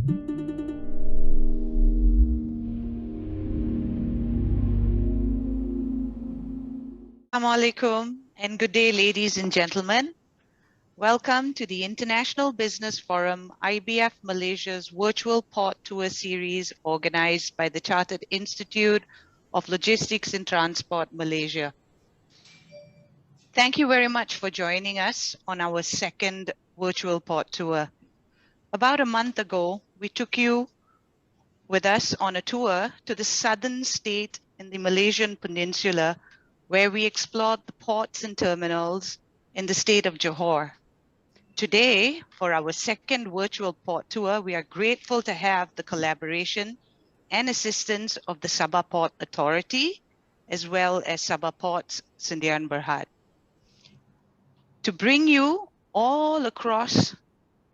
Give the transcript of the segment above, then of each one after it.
Assalamu alaikum and good day, ladies and gentlemen. Welcome to the International Business Forum IBF Malaysia's virtual port tour series organized by the Chartered Institute of Logistics and Transport Malaysia. Thank you very much for joining us on our second virtual port tour. About a month ago, we took you with us on a tour to the southern state in the Malaysian peninsula, where we explored the ports and terminals in the state of Johor. Today, for our second virtual port tour, we are grateful to have the collaboration and assistance of the Sabah Port Authority, as well as Sabah Ports Sdn Bhd, to bring you all across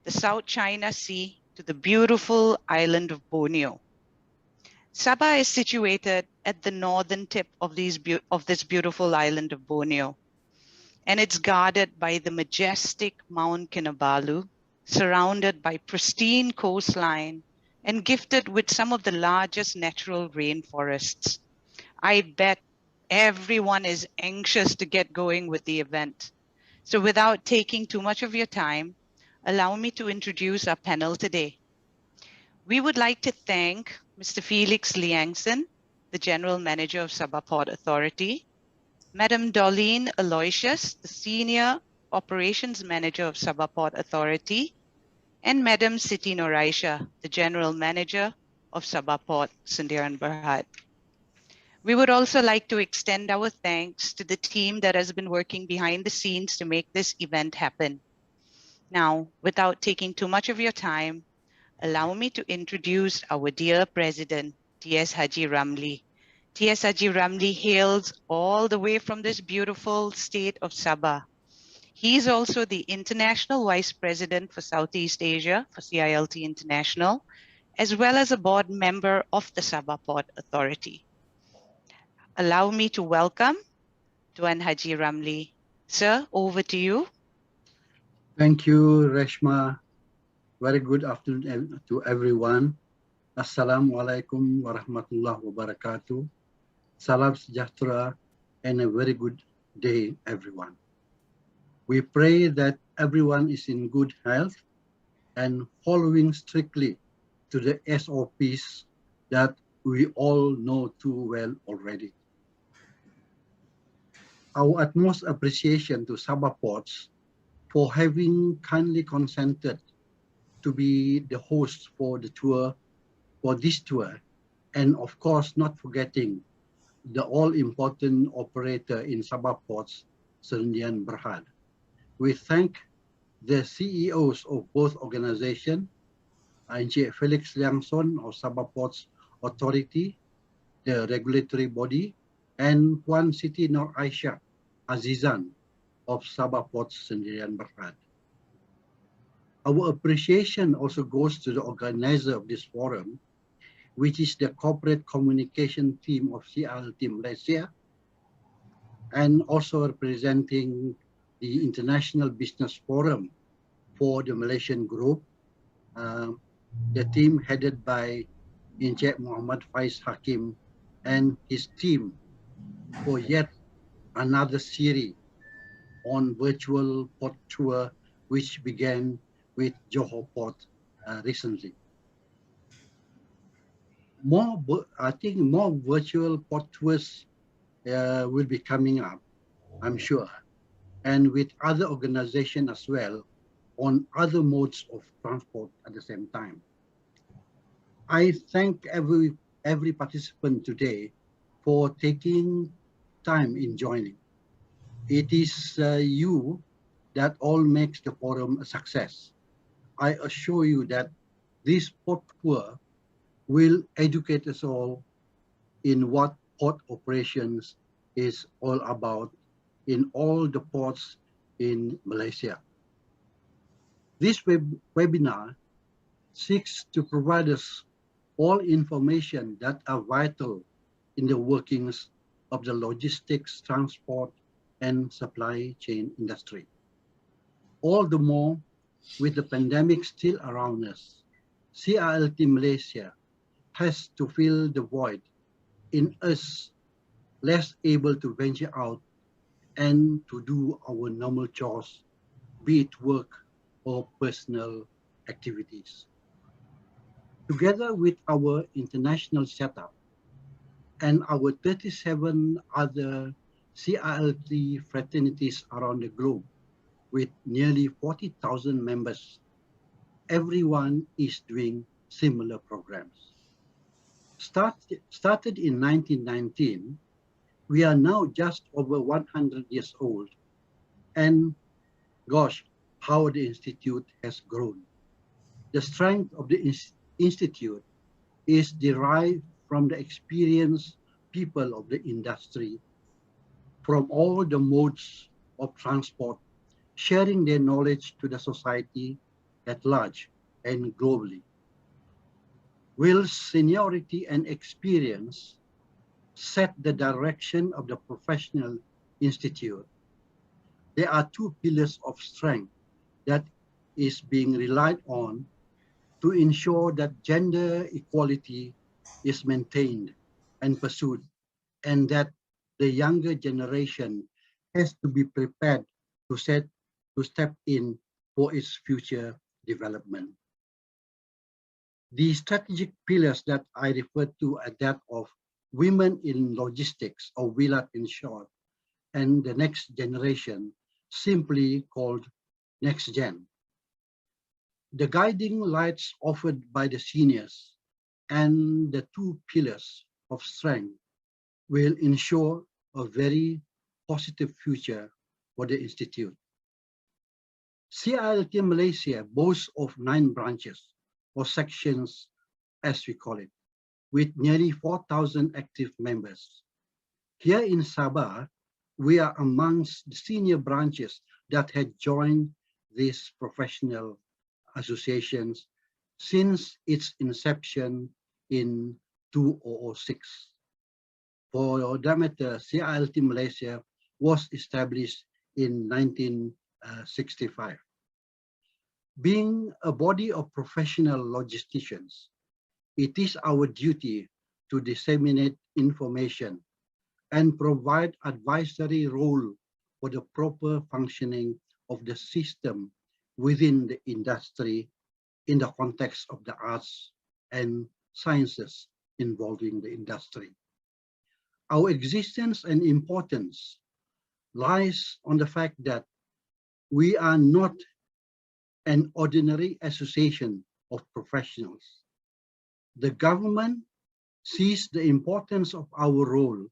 the South China Sea to the beautiful island of Borneo. Sabah is situated at the northern tip of this beautiful island of Borneo, and it's guarded by the majestic Mount Kinabalu, surrounded by pristine coastline and gifted with some of the largest natural rainforests. I bet everyone is anxious to get going with the event. So without taking too much of your time, allow me to introduce our panel today. We would like to thank Mr. Felix Liangston, the General Manager of Sabah Port Authority, Madam Dorleen Aloysius, the Senior Operations Manager of Sabah Port Authority, and Madam Siti Noraisha, the General Manager of Sabah Port Sdn Bhd. We would also like to extend our thanks to the team that has been working behind the scenes to make this event happen. Now, without taking too much of your time, allow me to introduce our dear President, T.S. Haji Ramli. T.S. Haji Ramli hails all the way from this beautiful state of Sabah. He is also the International Vice President for Southeast Asia for CILT International, as well as a board member of the Sabah Port Authority. Allow me to welcome Tuan Haji Ramli. Sir, over to you. Thank you, Reshma. Very good afternoon to everyone. Assalamualaikum warahmatullahi wabarakatuh. Salam sejahtera and a very good day, everyone. We pray that everyone is in good health and following strictly to the SOPs that we all know too well already. Our utmost appreciation to Sabah Ports for having kindly consented to be the host for the tour, for this tour, and of course not forgetting the all-important operator in Sabah Ports, Sdn Bhd. We thank the CEOs of both organizations, Encik Felix Liangston of Sabah Ports Authority, the regulatory body, and Puan Siti Noraisha Azizan of Sabah Ports Sdn Bhd. Our appreciation also goes to the organizer of this forum, which is the corporate communication team of CILT Malaysia, and also representing the International Business Forum for the Malaysian group, the team headed by Encik Muhammad Faiz Hakim and his team for yet another series on virtual port tour, which began with Johor Port recently. I think more virtual port tours will be coming up, I'm sure, and with other organizations as well on other modes of transport at the same time. I thank every participant today for taking time in joining. It is you that all makes the forum a success. I assure you that this port tour will educate us all in what port operations is all about in all the ports in Malaysia. This webinar seeks to provide us all information that are vital in the workings of the logistics, transport, and supply chain industry. All the more with the pandemic still around us, CILT Malaysia has to fill the void in us less able to venture out and to do our normal chores, be it work or personal activities. Together with our international setup and our 37 other CILT fraternities around the globe with nearly 40,000 members, everyone is doing similar programs. Started in 1919, we are now just over 100 years old, and gosh, how the Institute has grown. The strength of the Institute is derived from the experienced people of the industry from all the modes of transport, sharing their knowledge to the society at large and globally. Will seniority and experience set the direction of the professional institute? There are two pillars of strength that is being relied on to ensure that gender equality is maintained and pursued, and that the younger generation has to be prepared to step in for its future development. The strategic pillars that I refer to are that of women in logistics, or WILAT in short, and the next generation, simply called Next Gen. The guiding lights offered by the seniors and the two pillars of strength will ensure a very positive future for the Institute. CILT Malaysia boasts of 9 branches, or sections as we call it, with nearly 4,000 active members. Here in Sabah, we are amongst the senior branches that had joined these professional associations since its inception in 2006. For that matter, CILT Malaysia was established in 1965. Being a body of professional logisticians, it is our duty to disseminate information and provide advisory role for the proper functioning of the system within the industry in the context of the arts and sciences involving the industry. Our existence and importance lies on the fact that we are not an ordinary association of professionals. The government sees the importance of our role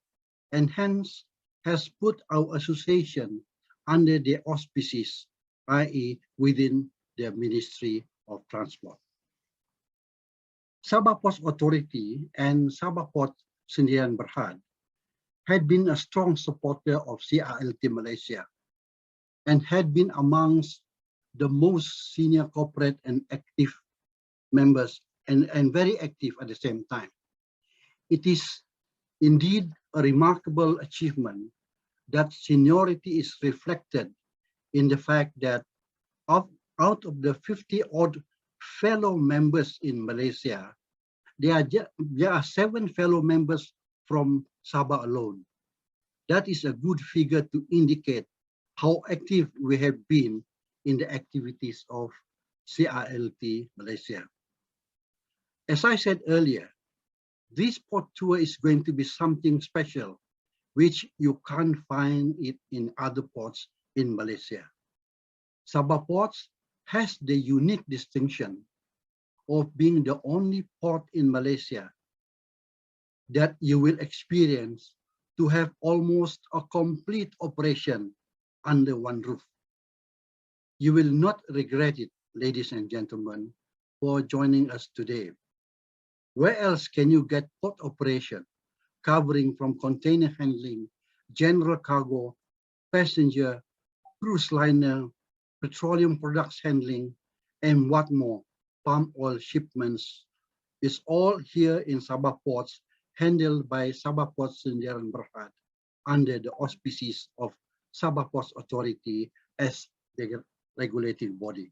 and hence has put our association under the auspices, i.e. within the Ministry of Transport. Sabah Ports Authority and Sabah Port Sdn Bhd had been a strong supporter of CILT Malaysia and had been amongst the most senior corporate and active members and very active at the same time. It is indeed a remarkable achievement that seniority is reflected in the fact that out of the 50-odd fellow members in Malaysia, there are 7 fellow members from Sabah alone. That is a good figure to indicate how active we have been in the activities of CILT Malaysia. As I said earlier, this port tour is going to be something special, which you can't find it in other ports in Malaysia. Sabah Ports has the unique distinction of being the only port in Malaysia that you will experience to have almost a complete operation under one roof. You will not regret it, ladies and gentlemen, for joining us today. Where else can you get port operation covering from container handling, general cargo, passenger, cruise liner, petroleum products handling, and what more, palm oil shipments, is all here in Sabah Ports, handled by Sabah Ports Sdn Bhd under the auspices of Sabah Ports Authority as the regulating body.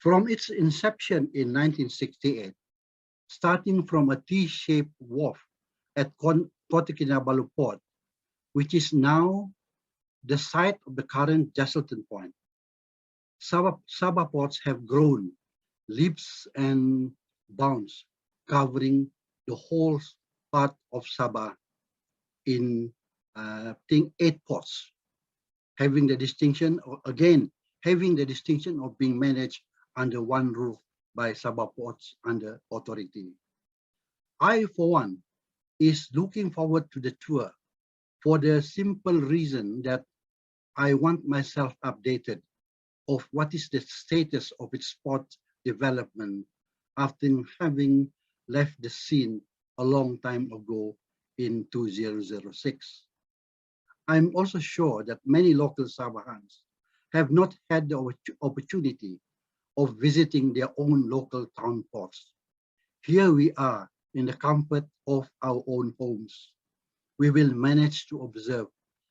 From its inception in 1968, starting from a T-shaped wharf at Kota Kinabalu Port, which is now the site of the current Jesselton Point, Sabah ports have grown leaps and bounds, covering the whole part of Sabah in, I think, 8 ports, having the distinction, having the distinction of being managed under one roof by Sabah Ports under authority. I, for one, is looking forward to the tour for the simple reason that I want myself updated of what is the status of its port development after having left the scene a long time ago in 2006. I'm also sure that many local Sabahans have not had the opportunity of visiting their own local town ports. Here we are in the comfort of our own homes. We will manage to observe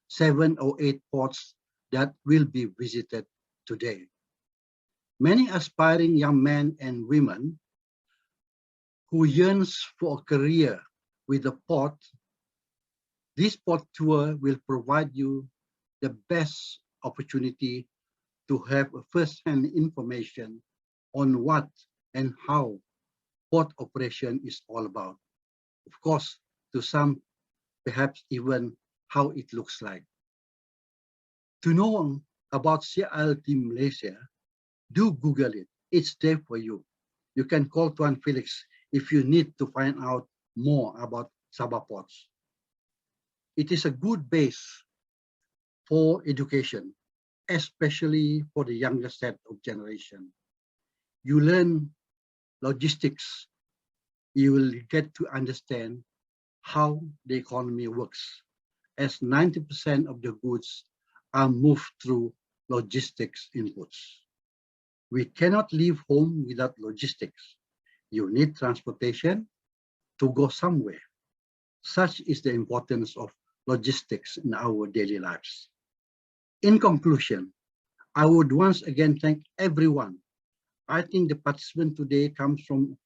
7 or 8 ports that will be visited today. Many aspiring young men and women who yearns for a career with the port, this port tour will provide you the best opportunity to have a first-hand information on what and how port operation is all about. Of course, to some, perhaps even how it looks like. To know about CILTM Malaysia, do Google it. It's there for you. You can call Tuan Felix if you need to find out more about Sabah ports. It is a good base for education, especially for the younger set of generation. You learn logistics. You will get to understand how the economy works, as 90% of the goods are moved through logistics inputs. We cannot leave home without logistics. You need transportation to go somewhere. Such is the importance of logistics in our daily lives. In conclusion, I would once again thank everyone. I think the participant today comes from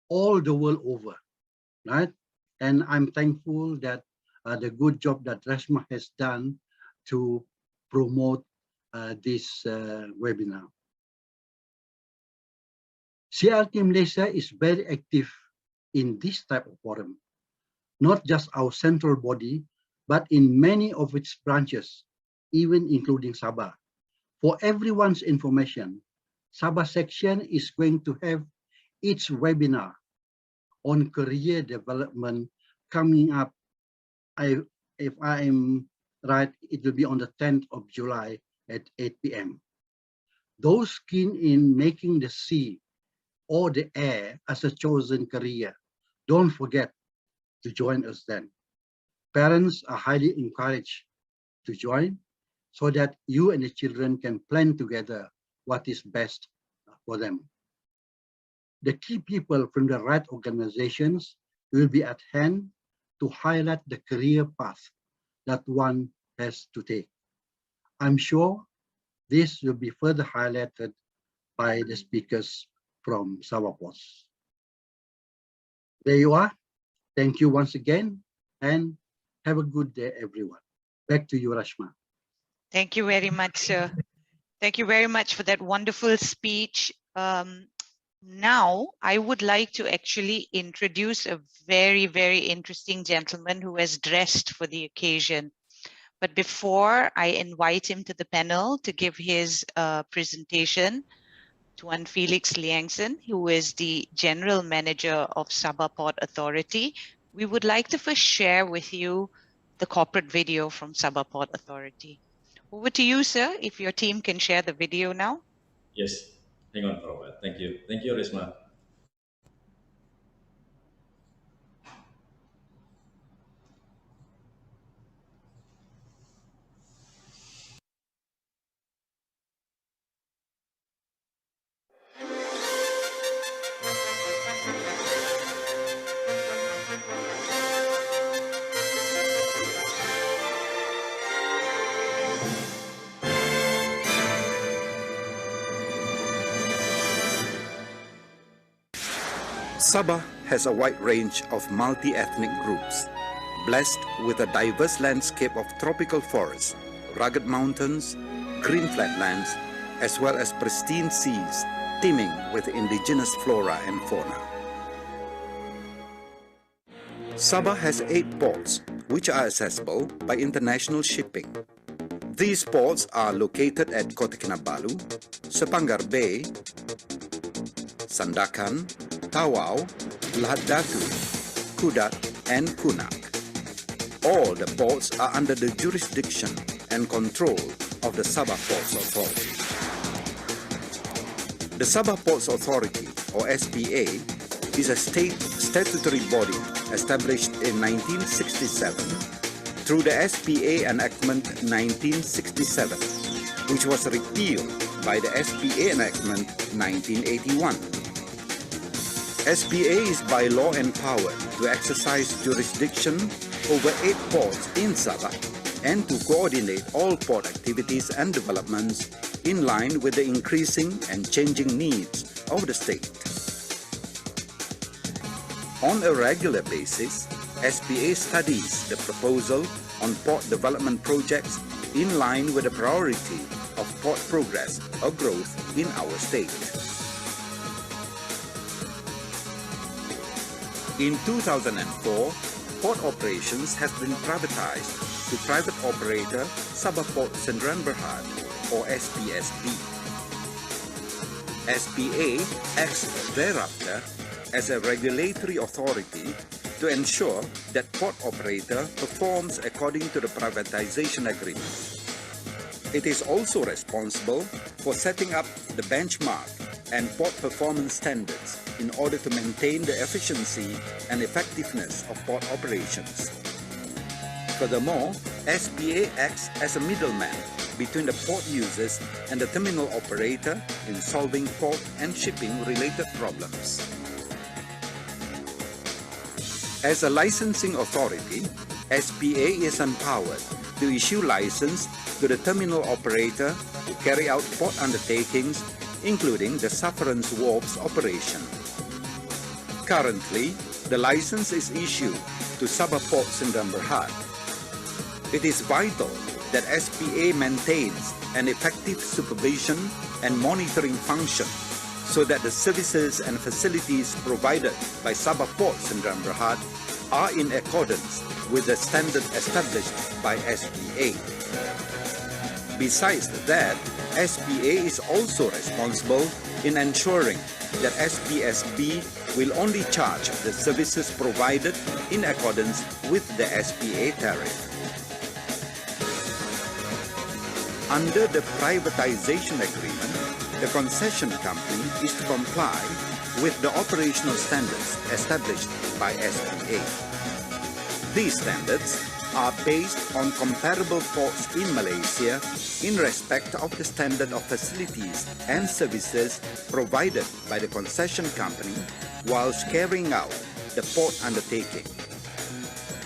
all the world over, right? And I'm thankful that the good job that Reshma has done to promote this webinar. CILTM Malaysia is very active in this type of forum, not just our central body, but in many of its branches, even including Sabah. For everyone's information, Sabah section is going to have its webinar on career development coming up. If I am right, it will be on the 10th of July at 8 p.m. Those keen in making the sea or the air as a chosen career, don't forget to join us then. Parents are highly encouraged to join so that you and the children can plan together what is best for them. The key people from the right organizations will be at hand to highlight the career path that one has to take. I'm sure this will be further highlighted by the speakers from Sabah Ports. There you are. Thank you once again, and have a good day, everyone. Back to you, Rashma. Thank you very much, sir. Thank you very much for that wonderful speech. Now, I would like to actually introduce a very, very interesting gentleman who has dressed for the occasion. But before I invite him to the panel to give his presentation, Tuan Felix Liangston, who is the General Manager of Sabah Port Authority, we would like to first share with you the corporate video from Sabah Port Authority. Over to you, sir, if your team can share the video now. Yes, hang on for a while. Thank you. Thank you, Resma. Sabah has a wide range of multi-ethnic groups, blessed with a diverse landscape of tropical forests, rugged mountains, green flatlands, as well as pristine seas teeming with indigenous flora and fauna. Sabah has 8 ports, which are accessible by international shipping. These ports are located at Kota Kinabalu, Sapangar Bay, Sandakan, Tawau, Lahad Datu, Kudat, and Kunak. All the ports are under the jurisdiction and control of the Sabah Ports Authority. The Sabah Ports Authority, or SPA, is a state statutory body established in 1967 through the SPA Enactment 1967, which was repealed by the SPA Enactment 1981. SPA is by law empowered to exercise jurisdiction over 8 ports in Sabah and to coordinate all port activities and developments in line with the increasing and changing needs of the state. On a regular basis, SPA studies the proposal on port development projects in line with the priority of port progress or growth in our state. In 2004, port operations have been privatized to private operator Sabah Port Sdn Bhd, or SPSB. SPA acts thereafter as a regulatory authority to ensure that port operator performs according to the privatization agreement. It is also responsible for setting up the benchmark and port performance standards in order to maintain the efficiency and effectiveness of port operations. Furthermore, SPA acts as a middleman between the port users and the terminal operator in solving port and shipping-related problems. As a licensing authority, SPA is empowered to issue license to the terminal operator to carry out port undertakings, including the sufferance wharves operation. Currently, the license is issued to Sabah Port Sdn Bhd. It is vital that SPA maintains an effective supervision and monitoring function so that the services and facilities provided by Sabah Port Sdn Bhd are in accordance with the standard established by SPA. Besides that, SPA is also responsible in ensuring that SPSB will only charge the services provided in accordance with the SPA tariff. Under the privatization agreement, the concession company is to comply with the operational standards established by SPA. These standards are based on comparable ports in Malaysia in respect of the standard of facilities and services provided by the concession company whilst carrying out the port undertaking.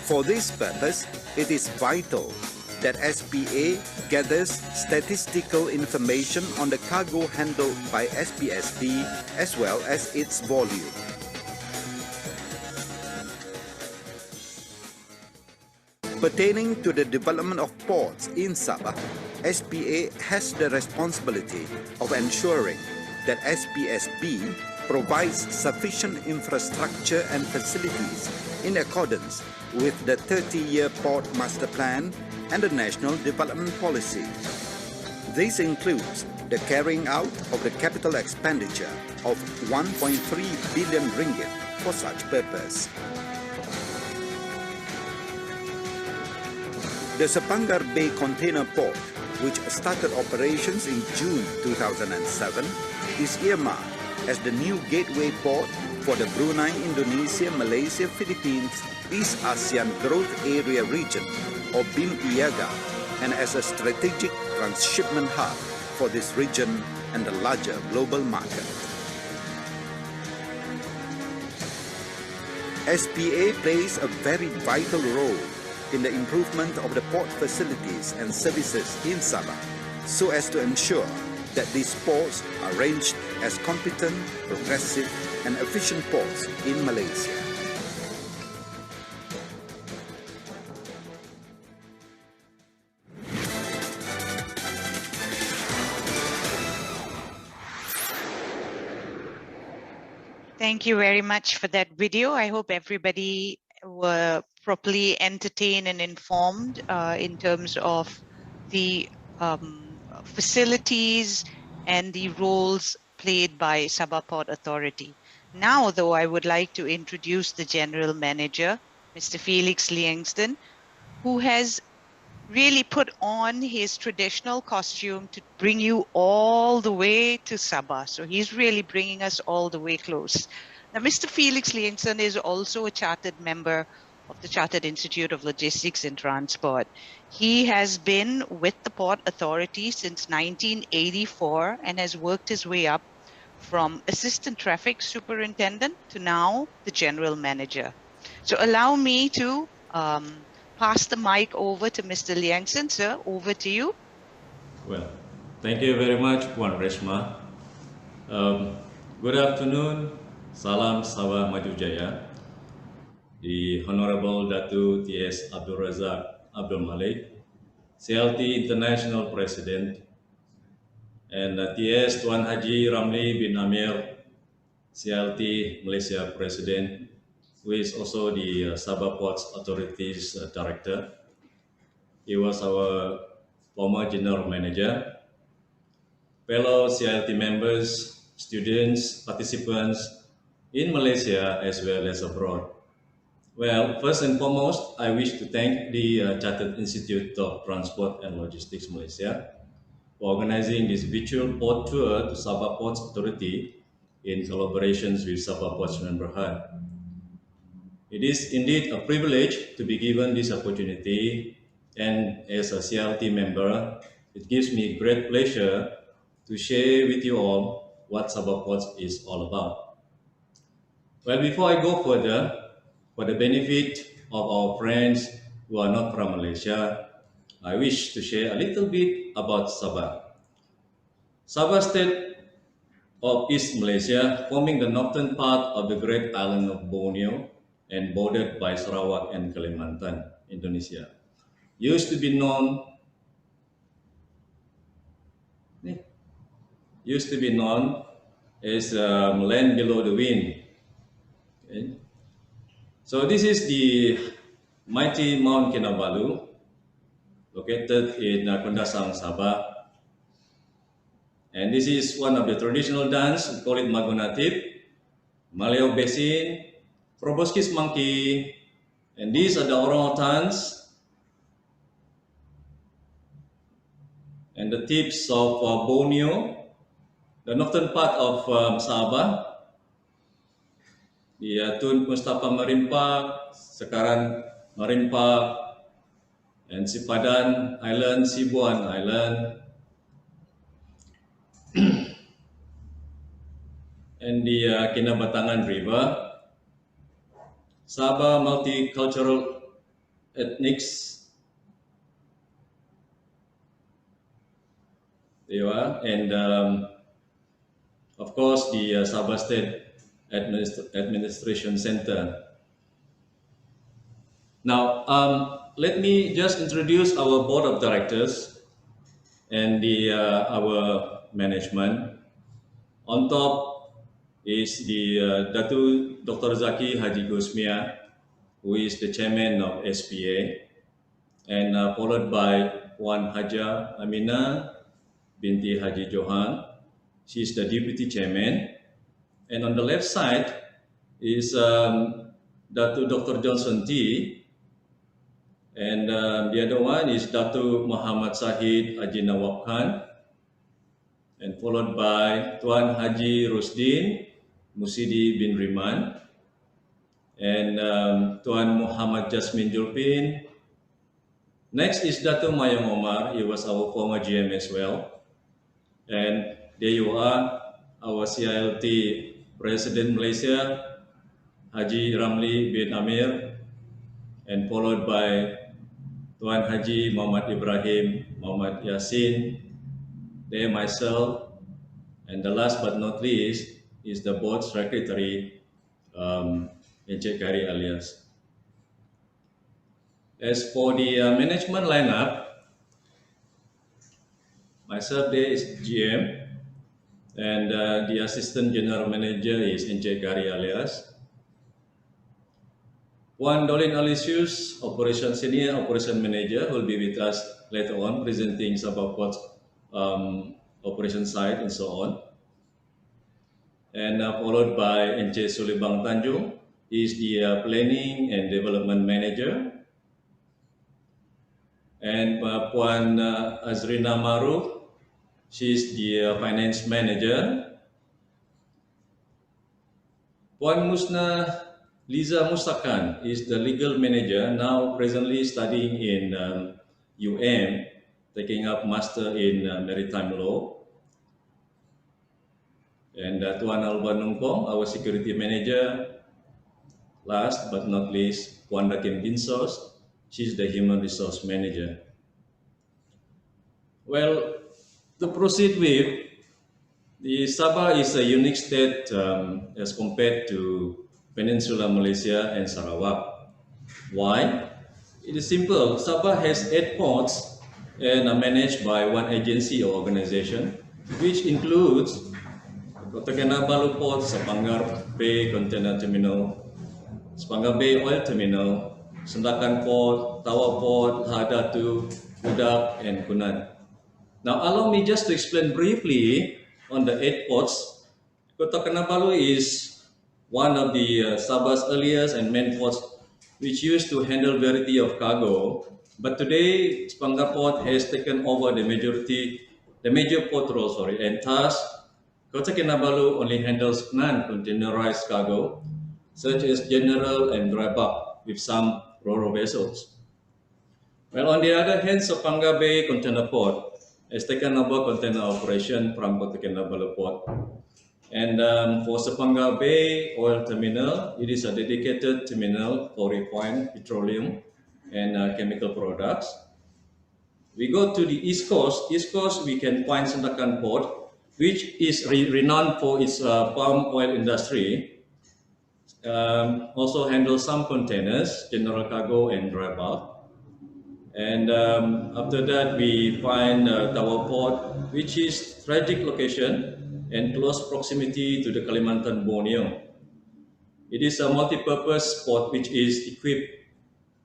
For this purpose, it is vital that SPA gathers statistical information on the cargo handled by SPSB as well as its volume. Pertaining to the development of ports in Sabah, SPA has the responsibility of ensuring that SPSB provides sufficient infrastructure and facilities in accordance with the 30-year Port Master Plan and the National Development Policy. This includes the carrying out of the capital expenditure of 1.3 billion ringgit for such purpose. The Sapangar Bay Container Port, which started operations in June 2007, is earmarked as the new gateway port for the Brunei, Indonesia, Malaysia, Philippines, East ASEAN Growth Area Region, or BIM-IAGA, and as a strategic transshipment hub for this region and the larger global market. SPA plays a very vital role in the improvement of the port facilities and services in Sabah, so as to ensure that these ports are ranged as competent, progressive, and efficient ports in Malaysia. Thank you very much for that video. I hope everybody were properly entertained and informed in terms of the facilities and the roles played by Sabah Port Authority. Now, though, I would like to introduce the General Manager, Mr. Felix Liangston, who has really put on his traditional costume to bring you all the way to Sabah. So he's really bringing us all the way close. Now, Mr. Felix Liangston is also a chartered member of the Chartered Institute of Logistics and Transport. He has been with the Port Authority since 1984 and has worked his way up from Assistant Traffic Superintendent to now the General Manager. So allow me to pass the mic over to Mr. Liangston. Sir, over to you. Well, thank you very much, Puan Reshma. Good afternoon, Salam Sabah Maju Jaya. The Honorable Datu T.S. Abdul Razak Abdul Malik, CLT International President, and T.S. Tuan Haji Ramli bin Amir, CLT Malaysia President, who is also the Sabah Ports Authority's Director. He was our former General Manager. Fellow CILT members, students, participants in Malaysia as well as abroad. Well, first and foremost, I wish to thank the Chartered Institute of Transport and Logistics Malaysia for organizing this virtual port tour to Sabah Ports Authority in collaborations with Sabah Ports Member HUD. It is indeed a privilege to be given this opportunity, and as a CILT member, it gives me great pleasure to share with you all what Sabah Ports is all about. Well, before I go further, for the benefit of our friends who are not from Malaysia, I wish to share a little bit about Sabah. Sabah State of East Malaysia, forming the northern part of the great island of Borneo and bordered by Sarawak and Kalimantan, Indonesia, used to be known as land below the wind. Okay. So this is the mighty Mount Kinabalu, located in Kundasang, Sabah. And this is one of the traditional dance, we call it Magunatip, Maleo Basin, Proboscis monkey, and these are the orangutans and the tips of Borneo, the northern part of Sabah, di Tun Mustafa Marine Park, Sekaran Marine Park, and Sipadan Island, Sibuan Island, and the Kinabatangan River, Sabah Multicultural Ethnics, there you are, and of course the Sabah State Administration Center. Now, let me just introduce our board of directors and our management. On top is the Dr. Zaki Haji Gusmia, who is the chairman of SPA, and followed by Puan Haja Amina binti Haji Johan. She is the deputy chairman. And on the left side is Dr. Johnson T. And the other one is Datu Muhammad Sahid Haji Nawab Khan, and followed by Tuan Haji Rusdin Musidi bin Riman, and Tuan Muhammad Jasmin Julpin. Next is Datu Mayang Omar. He was our former GM as well. And there you are, our CILT President Malaysia, Haji Ramli bin Amir, and followed by Tuan Haji Muhammad Ibrahim Muhammad Yasin, there myself, and the last but not least, is the board secretary, Encik Kari alias. As for the management lineup, myself there is GM, and the assistant general manager is Encik Kari alias. Puan Dolin Alisius, senior operation manager, will be with us later on, presenting Sabah Port's operation side and so on. And followed by Encik Sulibang Tanjung, he is the planning and development manager. And Puan Azrina Maruf, she is the finance manager. Puan Musna Liza Mustakan is the legal manager, now presently studying in UM, taking up master in maritime law. And Tuan Alba Nungkong, our security manager. Last but not least, Puan Rakim Dinsos, she's the human resource manager. Well, to proceed with, the Sabah is a unique state as compared to Peninsula Malaysia and Sarawak. Why? It is simple. Sabah has 8 ports and are managed by one agency or organization, which includes Kota Kinabalu Port, Sapangar Bay Container Terminal, Safanga Bay Oil Terminal, Sandakan Port, Tawau Port, Lahadatu, Udak, and Kunan. Now, allow me just to explain briefly on the 8 ports. Kota Kinabalu is one of the Sabah's earliest and main ports, which used to handle variety of cargo. But today, Sapangar Port has taken over the major port role, and thus, Kota Kinabalu only handles non-containerized cargo, such as general and dry bulk, with some ro-ro vessels. Well, on the other hand, Sapangar Bay Container Port has taken over container operation from Kota Kinabalu Port. And for Sapangar Bay Oil Terminal, it is a dedicated terminal for refined petroleum and chemical products. We go to the East Coast. East Coast, we can find Sandakan Port, which is renowned for its palm oil industry. Also handles some containers, general cargo and dry bulk. And after that, we find Tawau Port, which is strategic location and close proximity to the Kalimantan Borneo. It is a multi-purpose port which is equipped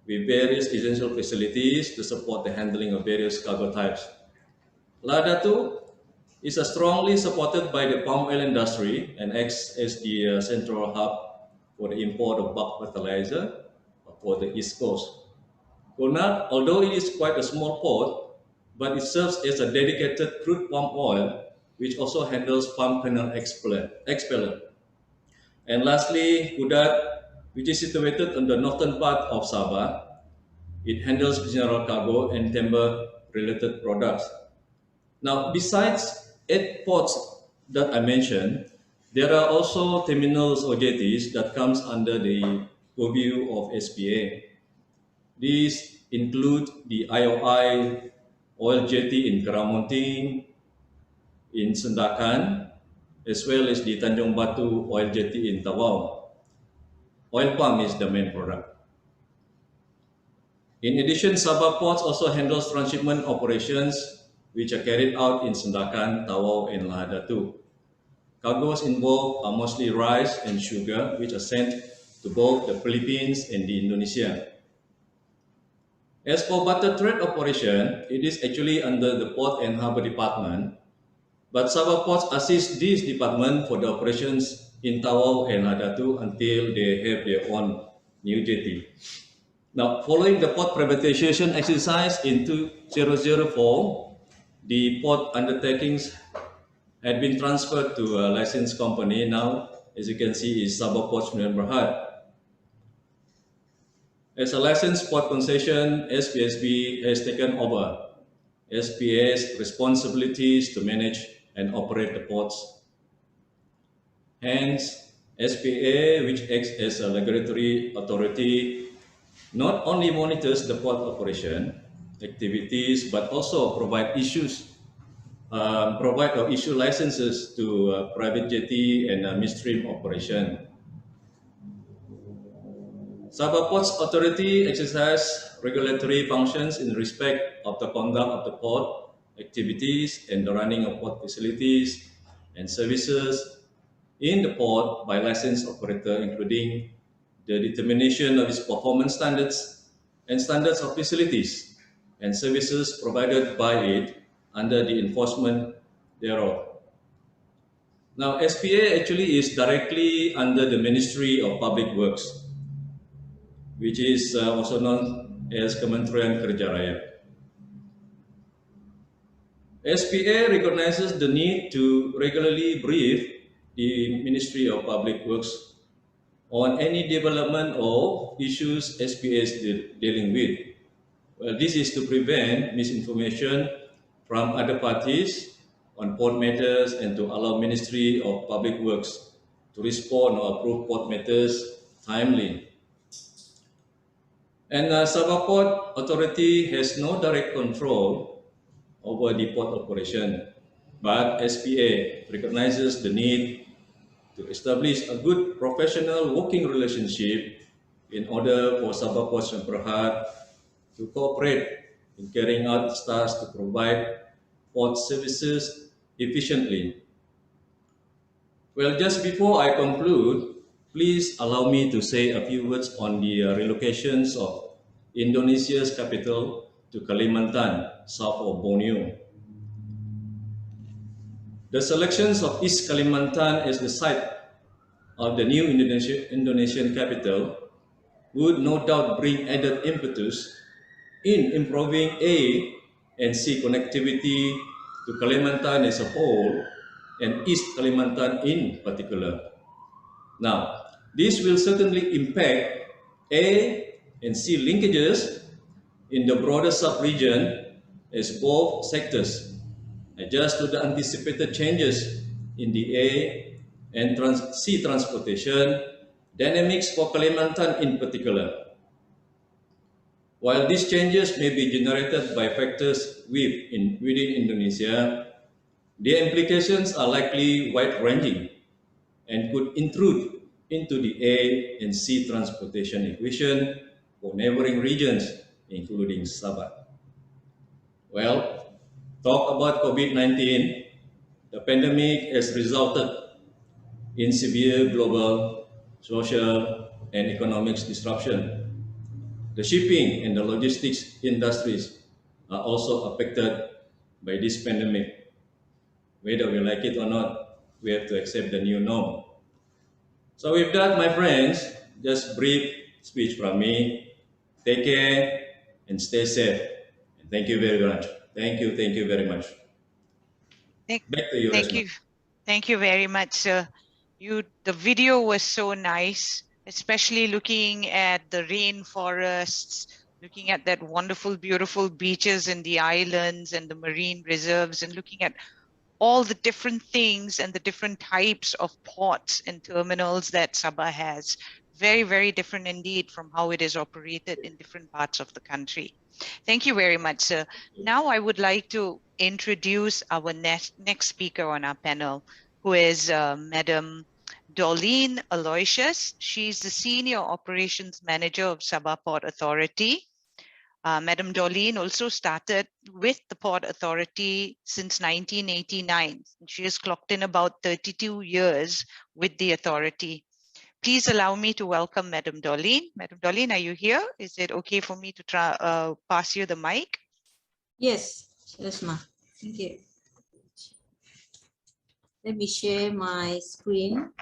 with various essential facilities to support the handling of various cargo types. Lahadatu is strongly supported by the palm oil industry and acts as the central hub for the import of bulk fertilizer for the East Coast. Konat, although it is quite a small port, but it serves as a dedicated crude palm oil, which also handles palm kernel expeller. And lastly, Kudat, which is situated on the northern part of Sabah. It handles general cargo and timber-related products. Now, besides 8 ports that I mentioned, there are also terminals or jetties that comes under the purview of SPA. These include the IOI oil jetty in Karamonting, in Sandakan, as well as the Tanjung Batu oil jetty in Tawau. Oil palm is the main product. In addition, Sabah Ports also handles transshipment operations which are carried out in Sandakan, Tawau, and Lahadatu. Cargoes involved are mostly rice and sugar, which are sent to both the Philippines and the Indonesia. As for butter trade operation, it is actually under the Port and Harbour Department, but Sabah Ports assist this department for the operations in Tawau and Lahadatu until they have their own new jetty. Now, following the port privatization exercise in 2004, the port undertakings had been transferred to a licensed company. Now, as you can see, is Sabah Ports Sdn Bhd. As a licensed port concession, SPSB has taken over SPA's responsibilities to manage and operate the ports. Hence, SPA, which acts as a regulatory authority, not only monitors the port operation activities, but also provide issues provide or issue licenses to private jetty and midstream operation. Sabah Ports Authority exercise regulatory functions in respect of the conduct of the port activities and the running of port facilities and services in the port by licensed operator, including the determination of its performance standards and standards of facilities and services provided by it under the enforcement thereof. Now, SPA actually is directly under the Ministry of Public Works, which is also known as Kementerian Kerja Raya. SPA recognizes the need to regularly brief the Ministry of Public Works on any development or issues SPA is dealing with. Well, this is to prevent misinformation from other parties on port matters and to allow Ministry of Public Works to respond or approve port matters timely. And Sabah Port Authority has no direct control over the port operation, but SPA recognizes the need to establish a good professional working relationship in order for Sabah Ports and Berhad to cooperate in carrying out its tasks to provide port services efficiently. Well, just before I conclude, please allow me to say a few words on the relocations of Indonesia's capital to Kalimantan, south of Borneo. The selections of East Kalimantan as the site of the new Indonesian capital would no doubt bring added impetus in improving A and C connectivity to Kalimantan as a whole and East Kalimantan in particular. Now, this will certainly impact A and C linkages in the broader sub-region as both sectors adjust to the anticipated changes in the A and sea transportation dynamics for Kalimantan in particular. While these changes may be generated by factors within Indonesia, their implications are likely wide-ranging and could intrude into the A and sea transportation equation for neighboring regions, including Sabah. Well, talk about COVID-19, the pandemic has resulted in severe global, social, and economic disruption. The shipping and the logistics industries are also affected by this pandemic. Whether we like it or not, we have to accept the new norm. So with that, my friends, just brief speech from me. Take care and stay safe. And thank you very much. Thank you very much. Back to you, Resma. Thank you very much, sir. The video was so nice, especially looking at the rainforests, looking at that wonderful, beautiful beaches and the islands and the marine reserves, and looking at all the different things and the different types of ports and terminals that Sabah has. Very, very different indeed from how it is operated in different parts of the country. Thank you very much, sir. Now I would like to introduce our next speaker on our panel, who is Madam Dorleen Aloysius. She's the Senior Operations Manager of Sabah Port Authority. Madam Dorleen also started with the Port Authority since 1989. She has clocked in about 32 years with the authority. Please allow me to welcome Madam Dorleen. Madam Dorleen, are you here? Is it okay for me to pass you the mic? Yes, Resma. Thank you. Let me share my screen.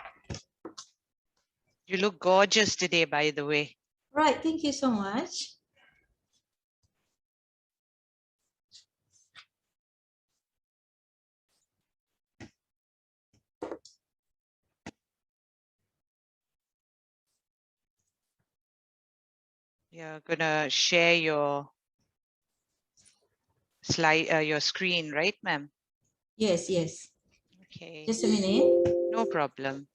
You look gorgeous today, by the way. Right, thank you so much. You're gonna share your slide, your screen, right, ma'am? Yes, yes. Okay. Just a minute. No problem.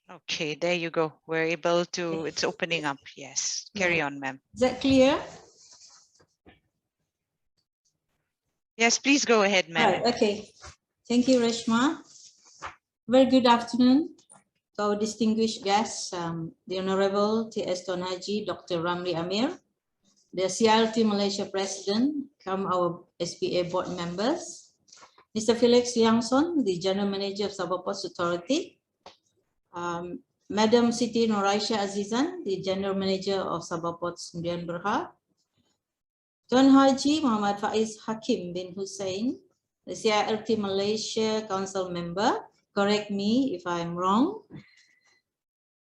Okay, there you go. We're able to, it's opening up. Yes, carry on, ma'am. Is that clear? Yes, please go ahead, ma'am. Right, okay. Thank you, Reshma. Very good afternoon to our distinguished guests, the Honorable T.S. Tuan Haji Dr. Ramli Amir, the CILTM Malaysia President, come our SPA board members, Mr. Felix Liangston, the General Manager of Sabah Ports Authority, Madam Siti Noraisha Azizan, the General Manager of Sabah Ports Sdn Bhd, Tuan Haji Muhammad Faiz Hakim bin Hussein, the CILT Malaysia Council member, correct me if I'm wrong,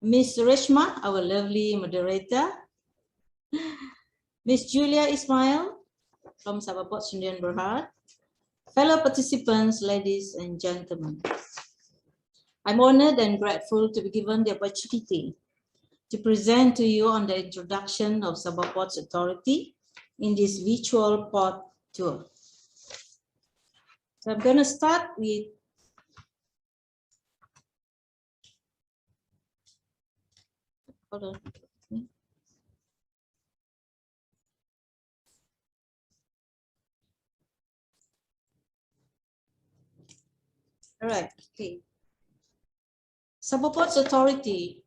Ms. Reshma, our lovely moderator, Ms. Julia Ismail from Sabah Ports Sdn Bhd, fellow participants, ladies and gentlemen. I'm honored and grateful to be given the opportunity to present to you on the introduction of Sabah Ports Authority in this virtual port tour. So I'm going to start with hold on. All right, okay. Sabah Ports Authority,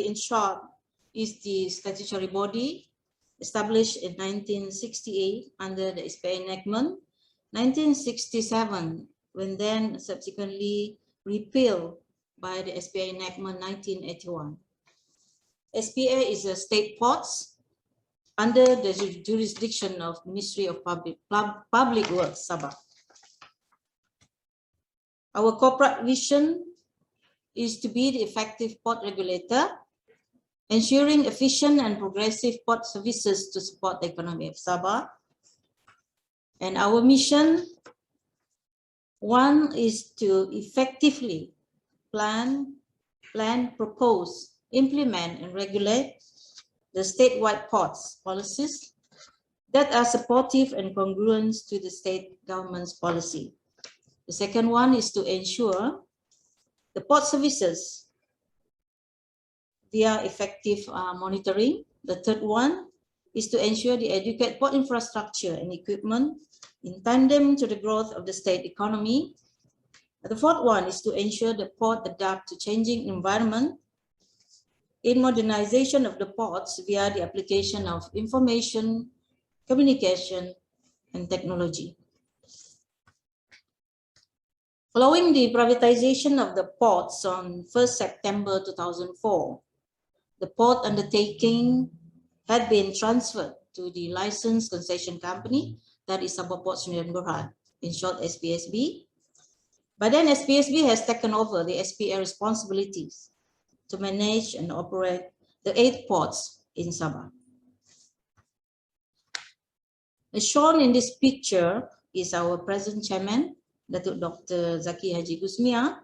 in short, is the statutory body established in 1968 under the SPA enactment, 1967, when then subsequently repealed by the SPA enactment 1981. SPA is a state ports under the jurisdiction of Ministry of Public Works, Sabah. Our corporate vision is to be the effective port regulator, ensuring efficient and progressive port services to support the economy of Sabah. And our mission, one is to effectively plan, propose, implement, and regulate the statewide ports policies that are supportive and congruent to the state government's policy. The second one is to ensure the port services via effective monitoring. The third one is to ensure the adequate port infrastructure and equipment in tandem to the growth of the state economy. The fourth one is to ensure the port adapt to changing environment in modernization of the ports via the application of information, communication, and technology. Following the privatization of the ports on 1st September 2004, the port undertaking had been transferred to the licensed concession company, that is Sabah Ports Sdn Bhd, in short SPSB. But then SPSB has taken over the SPA responsibilities to manage and operate the 8 ports in Sabah. As shown in this picture is our present chairman, Datuk Dr. Zaki Haji Gusmia,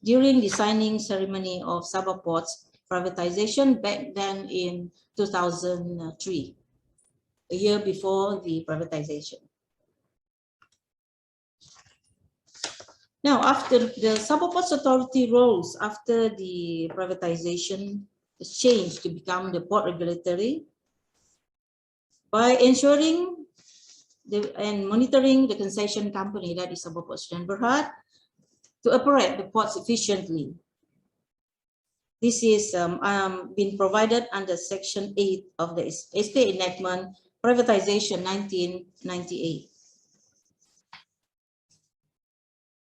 during the signing ceremony of Sabah Ports privatization back then in 2003, a year before the privatization. Now, after the Sabah Ports Authority roles after the privatization is changed to become the port regulatory by ensuring and monitoring the concession company, that is Sabah Ports Sdn Bhd, to operate the ports efficiently. This is been provided under Section 8 of the SPA enactment privatization 1998.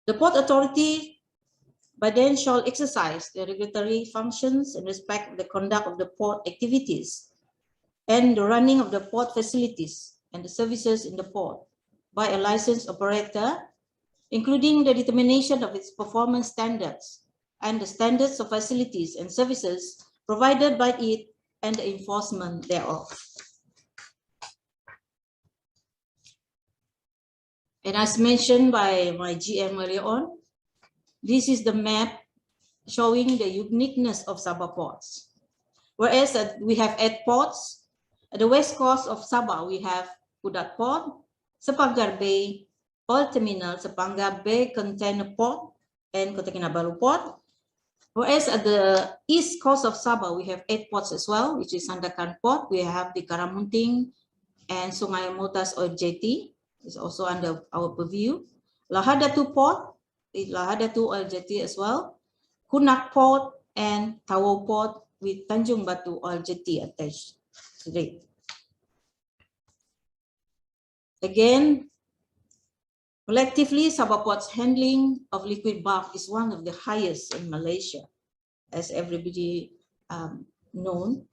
The Port Authority by then shall exercise the regulatory functions in respect of the conduct of the port activities and the running of the port facilities and the services in the port by a licensed operator, including the determination of its performance standards and the standards of facilities and services provided by it and the enforcement thereof. And as mentioned by my GM earlier on, this is the map showing the uniqueness of Sabah ports. Whereas we have 8 ports, at the west coast of Sabah, we have Kudat Port, Sapangar Bay Oil Terminal, Safanga Bay Container Port, and Kota Kinabalu Port. Whereas at the east coast of Sabah, we have 8 ports as well, which is Sandakan Port. We have the Karamunting and Sungai Motas Oil Jetty is also under our purview. Lahadatu Port, Lahadatu Oil Jetty as well. Kunak Port and Tawau Port with Tanjung Batu Oil Jetty attached to it. Again, collectively, Sabah Port's handling of liquid bulk is one of the highest in Malaysia, as everybody known,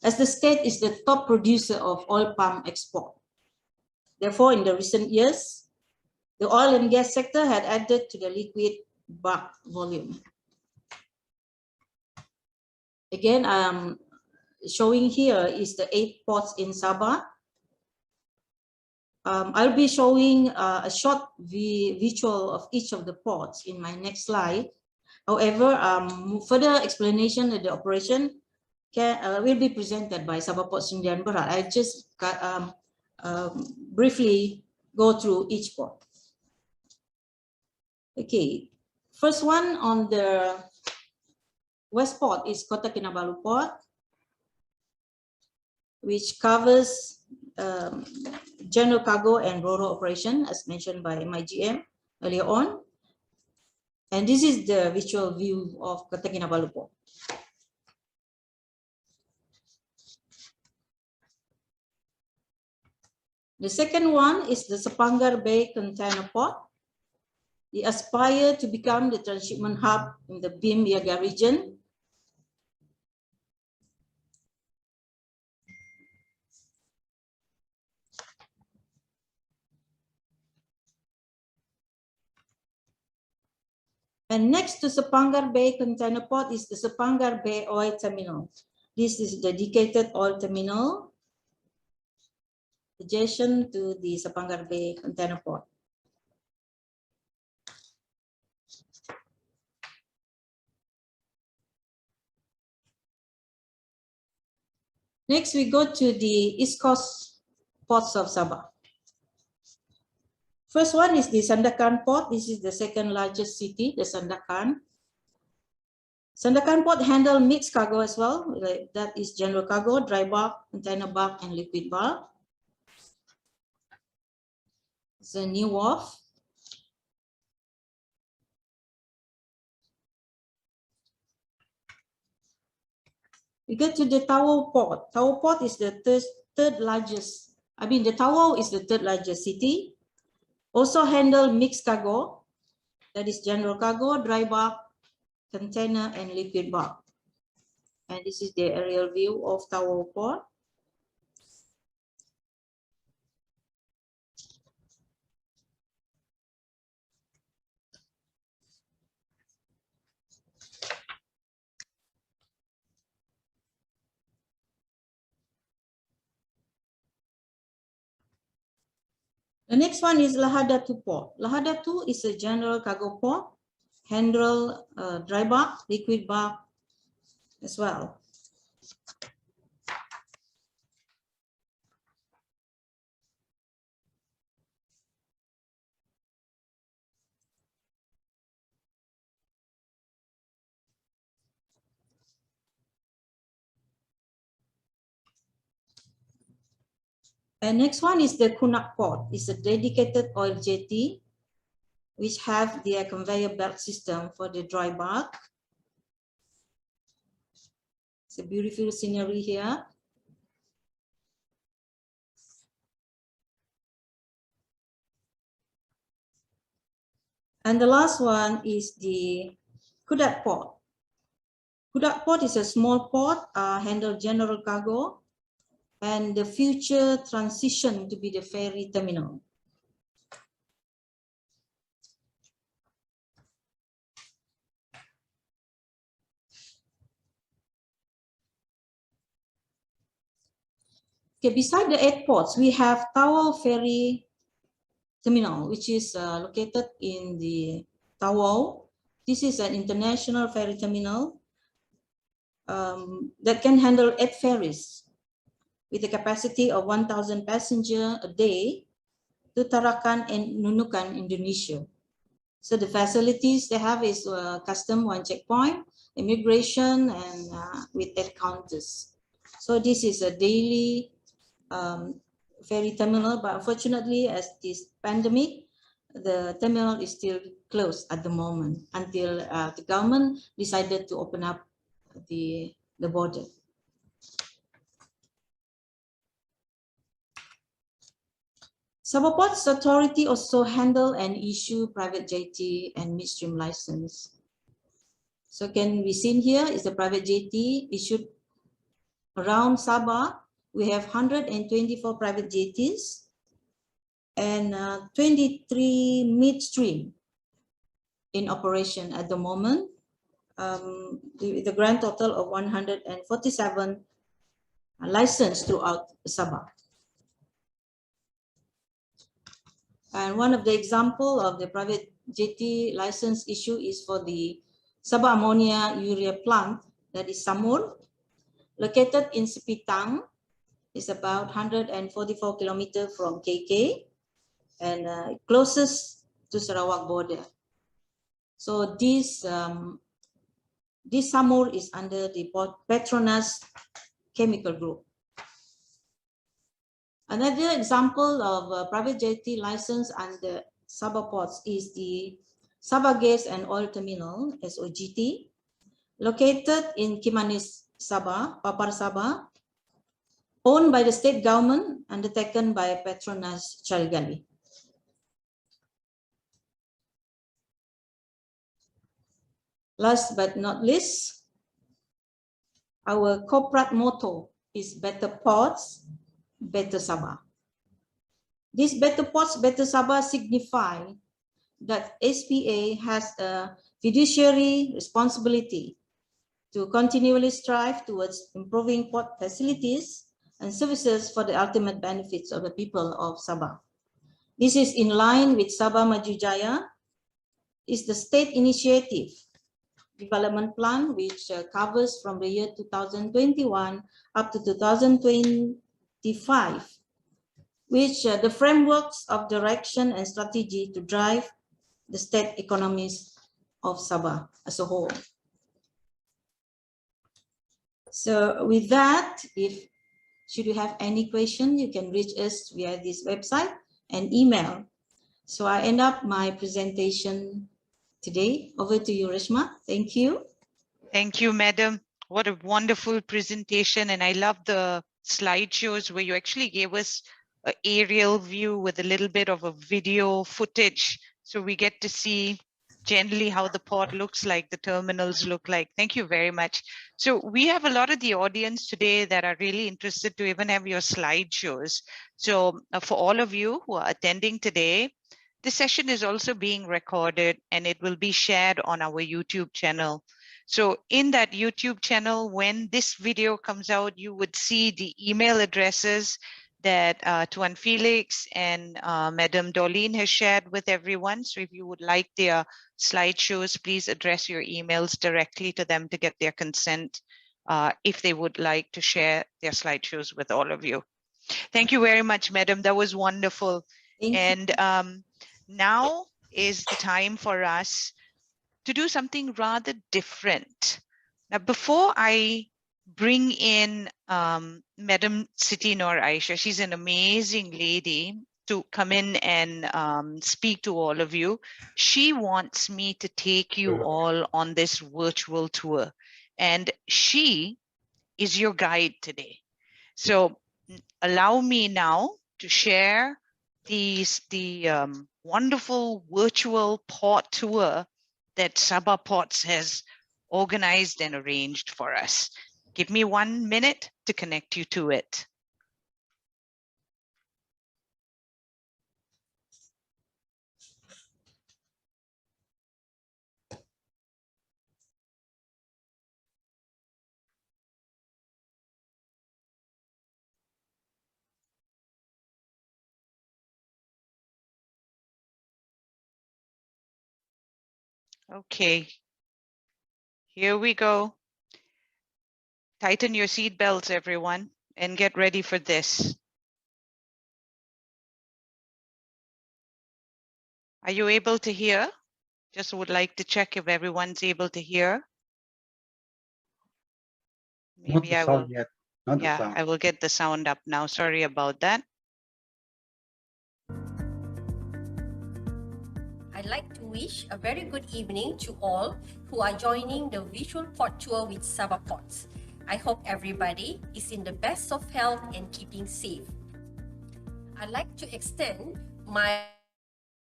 as the state is the top producer of oil palm export. Therefore, in the recent years, the oil and gas sector had added to the liquid bulk volume. Again, showing here is the 8 ports in Sabah. I'll be showing a short visual of each of the ports in my next slide. However, further explanation of the operation will be presented by Sabah Port Sdn Bhd. I just briefly go through each port. Okay, first one on the west port is Kota Kinabalu Port, which covers general cargo and ro-ro operation, as mentioned by MIGM earlier on. And this is the visual view of Kota Kinabalu Port. The second one is the Sapangar Bay Container Port. They aspire to become the transshipment hub in the Bim Yaga region. And next to Sapangar Bay Container Port is the Sapangar Bay Oil Terminal. This is a dedicated oil terminal adjacent to the Sapangar Bay Container Port. Next, we go to the East Coast ports of Sabah. First one is the Sandakan Port. This is the second largest city, the Sandakan. Sandakan Port handle mixed cargo as well. That is general cargo, dry bulk, container bulk, and liquid bulk. It's a new wharf. We get to the Tawau Port. Tawau Port is the third largest. The Tawau is the third largest city. Also handle mixed cargo, that is general cargo, dry bulk, container, and liquid bulk. And this is the aerial view of Tawau Port. The next one is Lahadatu Port. Lahadatu is a general cargo port, handle dry bulk, liquid bulk as well. And next one is the Kunak Port. It's a dedicated oil jetty which have their conveyor belt system for the dry bulk. It's a beautiful scenery here. And the last one is the Kudat Port. Kudat Port is a small port, handle general cargo, and the future transition to be the ferry terminal. Okay, beside the 8 ports, we have Tawau Ferry Terminal, which is located in the Tawau. This is an international ferry terminal that can handle 8 ferries with a capacity of 1,000 passengers a day to Tarakan and Nunukan, Indonesia. So the facilities they have is custom one checkpoint, immigration, and with that counters. So this is a daily ferry terminal, but unfortunately, as this pandemic, the terminal is still closed at the moment until the government decided to open up the border. Sabah Ports Authority also handle and issue private jetty and midstream license. So can be seen here is the private jetty issued around Sabah. We have 124 private jetties and 23 midstream in operation at the moment. The grand total of 147 licensed throughout Sabah. And one of the example of the private jetty license issue is for the Sabah Ammonia Urea Plant, that is Samur, located in Sepitang. It's about 144 kilometers from KK and closest to Sarawak border. So this Samur is under the Petronas Chemical Group. Another example of a private jetty license under Sabah Ports is the Sabah Gas and Oil Terminal, SOGT, located in Kimanis, Sabah, Papar Sabah, owned by the state government, undertaken by Petronas Carigali. Last but not least, our corporate motto is Better Ports, Better Sabah. This Better Ports, Better Sabah signify that SPA has a fiduciary responsibility to continually strive towards improving port facilities and services for the ultimate benefits of the people of Sabah. This is in line with Sabah Maju Jaya, is the state initiative development plan which covers from the year 2021 up to 2025, which the frameworks of direction and strategy to drive the state economies of Sabah as a whole. So with that, should you have any question, you can reach us via this website and email. So I end up my presentation today. Over to you, Reshma. Thank you. Thank you, Madam. What a wonderful presentation. And I love the slideshows where you actually gave us an aerial view with a little bit of a video footage. So we get to see generally how the port looks like, the terminals look like. Thank you very much. So we have a lot of the audience today that are really interested to even have your slideshows. So for all of you who are attending today, this session is also being recorded and it will be shared on our YouTube channel. So in that YouTube channel, when this video comes out, you would see the email addresses that Tuan Felix and Madam Dorleen has shared with everyone. So if you would like their slideshows, please address your emails directly to them to get their consent if they would like to share their slideshows with all of you. Thank you very much, Madam. That was wonderful. Thank you. And now is the time for us to do something rather different. Now, before I bring in Madam Siti Noor Aisha, she's an amazing lady to come in and speak to all of you. She wants me to take you all on this virtual tour, and she is your guide today. So allow me now to share the wonderful virtual port tour that Sabah Ports has organized and arranged for us. Give me 1 minute to connect you to it. Okay, here we go. Tighten your seat belts, everyone, and get ready for this. Are you able to hear? Just would like to check if everyone's able to hear. Not Maybe the I will, sound yet. Not the yeah, sound. I will get the sound up now. Sorry about that. I'd like to wish a very good evening to all who are joining the visual port tour with Sabah Ports. I hope everybody is in the best of health and keeping safe. I'd like to extend my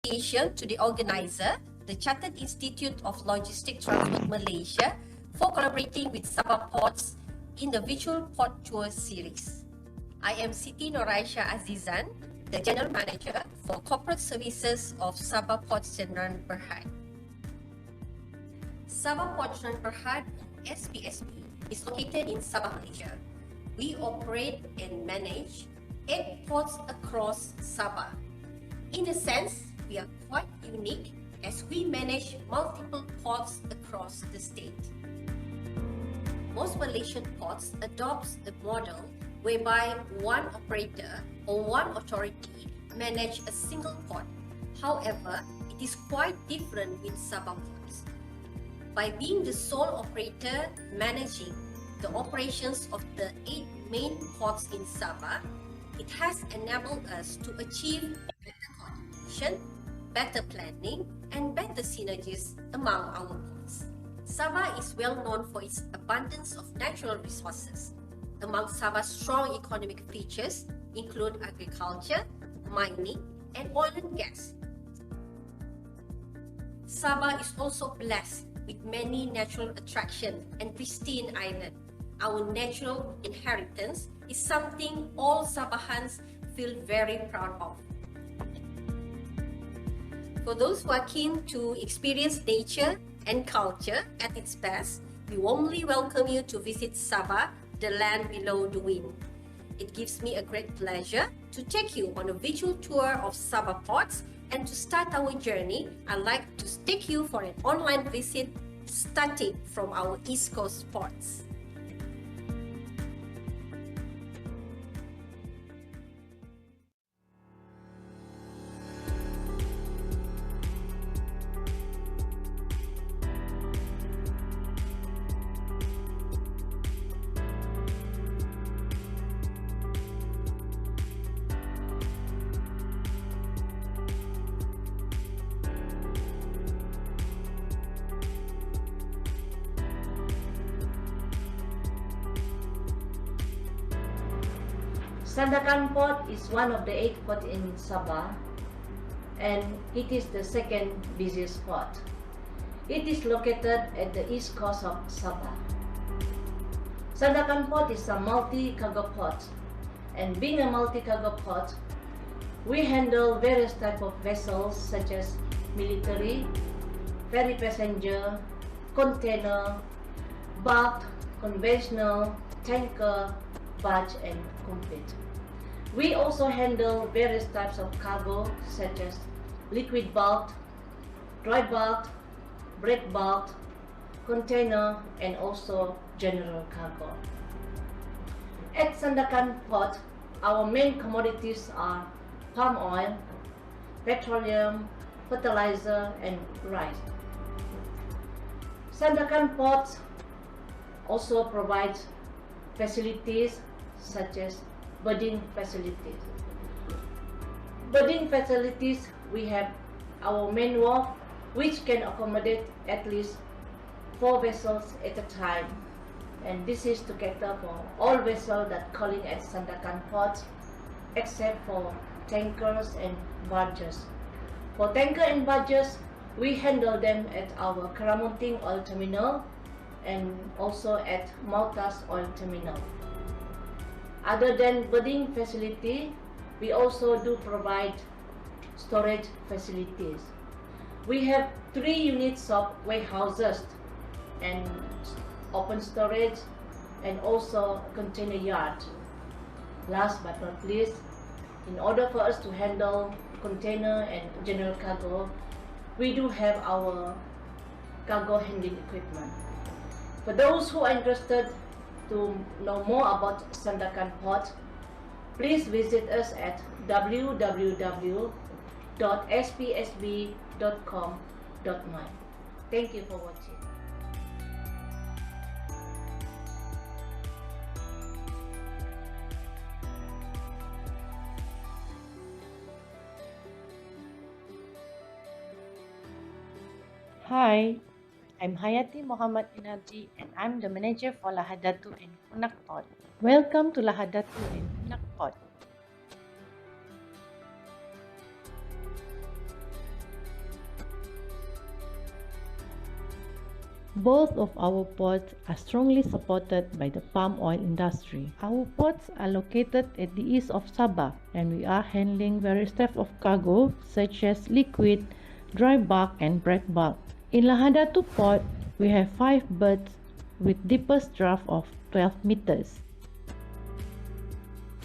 appreciation to the organizer, the Chartered Institute of Logistic Transport Malaysia, for collaborating with Sabah Ports in the visual port tour series. I am Siti Noraisha Azizan, the General Manager for Corporate Services of Sabah Ports Sdn Bhd. Sabah Ports Sdn Bhd, SPSB, is located in Sabah, Malaysia. We operate and manage 8 ports across Sabah. In a sense, we are quite unique as we manage multiple ports across the state. Most Malaysian ports adopt the model whereby one operator or one authority manage a single port. However, it is quite different with Sabah Ports. By being the sole operator managing the operations of the 8 main ports in Sabah, it has enabled us to achieve better coordination, better planning, and better synergies among our ports. Sabah is well known for its abundance of natural resources. Among Sabah's strong economic features include agriculture, mining, and oil and gas. Sabah is also blessed with many natural attractions and pristine island. Our natural inheritance is something all Sabahans feel very proud of. For those who are keen to experience nature and culture at its best, we warmly welcome you to visit Sabah, the land below the wind. It gives me a great pleasure to take you on a visual tour of Sabah Ports, and to start our journey, I'd like to take you for an online visit starting from our East Coast ports. Sandakan Port is one of the 8 ports in Sabah, and it is the second busiest port. It is located at the east coast of Sabah. Sandakan Port is a multi-cargo port, and being a multi-cargo port, we handle various types of vessels such as military, ferry passenger, container, bulk, conventional, tanker, barge, and complete. We also handle various types of cargo such as liquid bulk, dry bulk, break bulk, container, and also general cargo. At Sandakan Port, our main commodities are palm oil, petroleum, fertilizer, and rice. Sandakan Port also provides facilities such as berthing facilities. Berthing facilities, we have our main wharf, which can accommodate at least 4 vessels at a time, and this is to cater for all vessels that calling at Sandakan Port, except for tankers and barges. For tanker and barges, we handle them at our Karamunting Oil Terminal and also at Maltas Oil Terminal. Other than berthing facility, we also do provide storage facilities. We have 3 units of warehouses and open storage and also container yard. Last but not least, in order for us to handle container and general cargo, we do have our cargo handling equipment. For those who are interested to know more about Sandakan Port, please visit us at www.spsb.com don't mind. Thank you for watching. Hi, I'm Hayati Muhammad Inarji and I'm the manager for Lahadatu and Kunak Port. Welcome to Lahadatu and Kunak Port. Both of our ports are strongly supported by the palm oil industry. Our ports are located at the east of Sabah and we are handling various types of cargo such as liquid, dry bulk and break bulk. In Lahadatu port, we have 5 berths with deepest draft of 12 meters.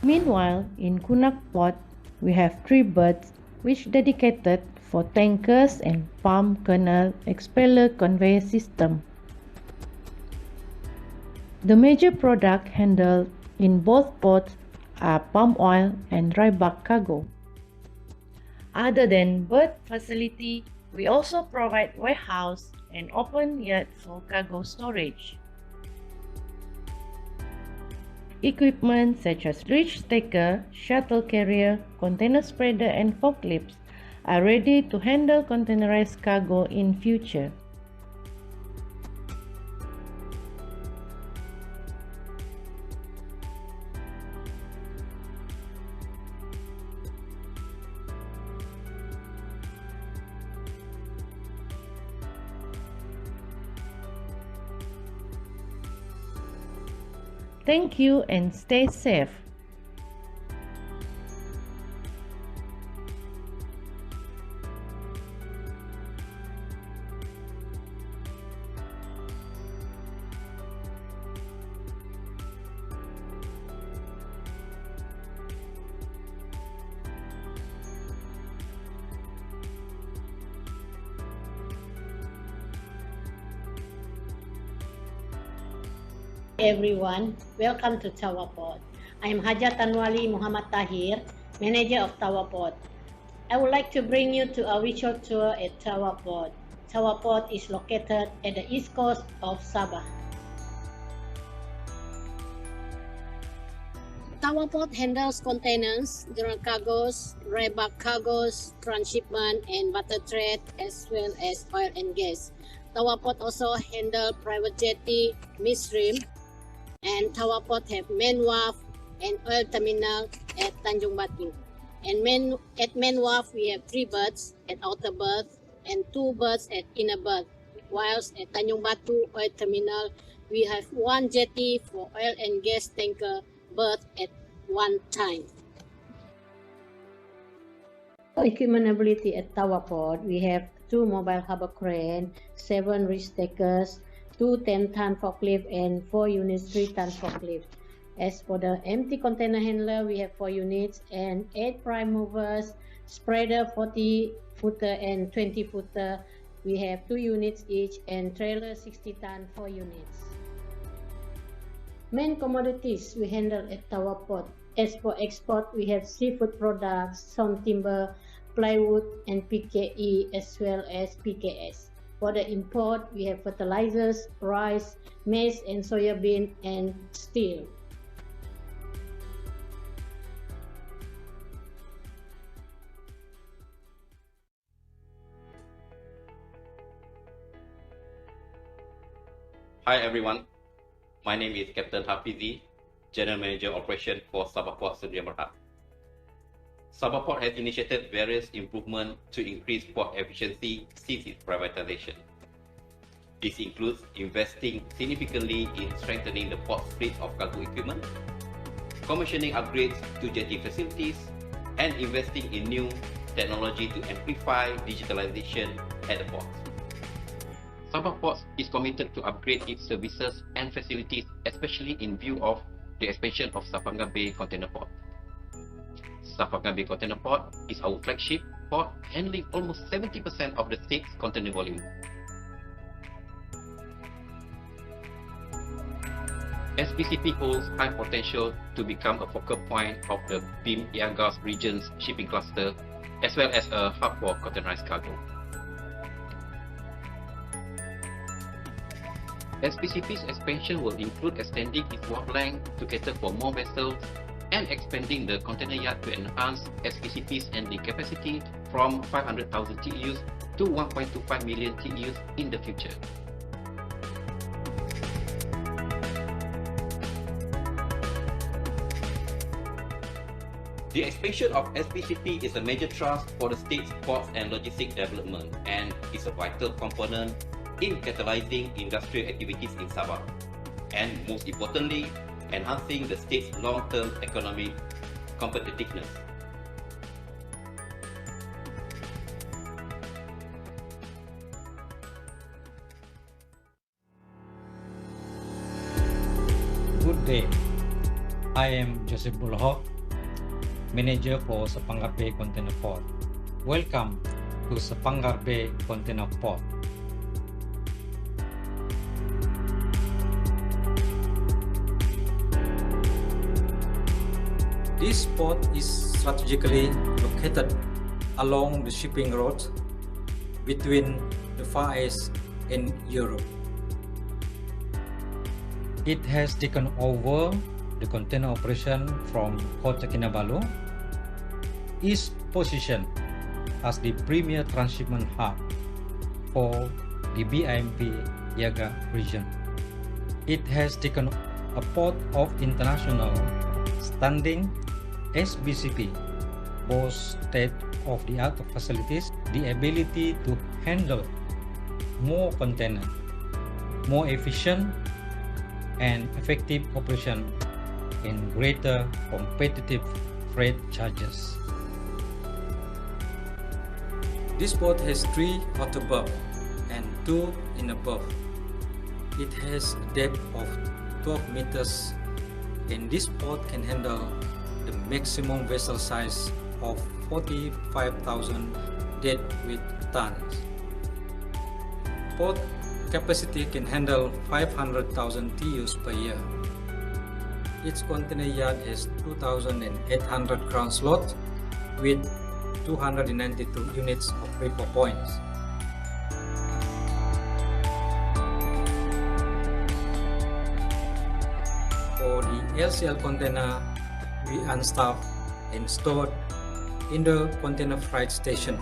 Meanwhile, in Kunak port, we have 3 berths which dedicated for tankers and palm kernel expeller conveyor system. The major product handled in both ports are palm oil and dry bulk cargo. Other than berth facility, we also provide warehouse and open yard for cargo storage. Equipment such as reach stacker, shuttle carrier, container spreader and forklifts are ready to handle containerized cargo in future. Thank you and stay safe. Everyone, welcome to Tawa Port. I am Haja Tanwali Muhammad Tahir, manager of Tawa Port. I would like to bring you to a visual tour at Tawa Port. Tawa Port is located at the east coast of Sabah. Tawa Port handles containers, general cargoes, dry bulk cargoes, transshipment and barter trade, as well as oil and gas. Tawa Port also handles private jetty, midstream, and Tawa Port have main wharf and oil terminal at Tanjung Batu. And at main wharf we have 3 berths at outer berth and 2 berths at inner berth. Whilst at Tanjung Batu oil terminal we have 1 jetty for oil and gas tanker berth at one time. For equipment ability at Tawa Port, we have 2 mobile harbor crane, 7 reach stackers, 2 10-ton forklift and 4 units 3-ton forklift. As for the empty container handler, we have 4 units and 8 prime movers, spreader 40-footer and 20-footer. We have 2 units each and trailer 60-ton 4 units. Main commodities we handle at Tawa Port. As for export, we have seafood products, sawn timber, plywood and PKE as well as PKS. For the import, we have fertilizers, rice, maize and soya bean and steel. Hi everyone, my name is Captain Hafizi, General Manager Operation for Sabah Port Sdn Bhd. Sabah Port has initiated various improvements to increase port efficiency since its privatization. This includes investing significantly in strengthening the port's fleet of cargo equipment, commissioning upgrades to jetty facilities, and investing in new technology to amplify digitalization at the port. Sabah Port is committed to upgrade its services and facilities, especially in view of the expansion of Safanga Bay Container Port. Safanga Bay Container Port is our flagship port, handling almost 70% of the state's container volume. SPCP holds high potential to become a focal point of the BIM-Iagas region's shipping cluster, as well as a hub for containerized cargo. SPCP's expansion will include extending its wharf length to cater for more vessels and expanding the container yard to enhance SPCP's handling capacity from 500,000 TEUs to 1.25 million TEUs in the future. The expansion of SPCP is a major thrust for the state's ports and logistics development and is a vital component in catalyzing industrial activities in Sabah and, most importantly, enhancing the state's long-term economic competitiveness. Good day. I am Joseph Bulhock, Manager for Sapangar Bay Container Port. Welcome to Sapangar Bay Container Port. This port is strategically located along the shipping route between the Far East and Europe. It has taken over the container operation from Kota Kinabalu, is positioned as the premier transshipment hub for the BIMP Yaga region. It has taken a port of international standing. SBCP boasts state-of-the-art facilities, the ability to handle more containers, more efficient and effective operation in greater competitive freight charges. This port has 3 outer berths and 2 inner berths. It has a depth of 12 meters and this port can handle the maximum vessel size of 45,000 deadweight tons. Port capacity can handle 500,000 TEUs per year. Its container yard has 2,800 ground slots with 292 units of repo points. For the LCL container, we unstaff and stored in the container freight station.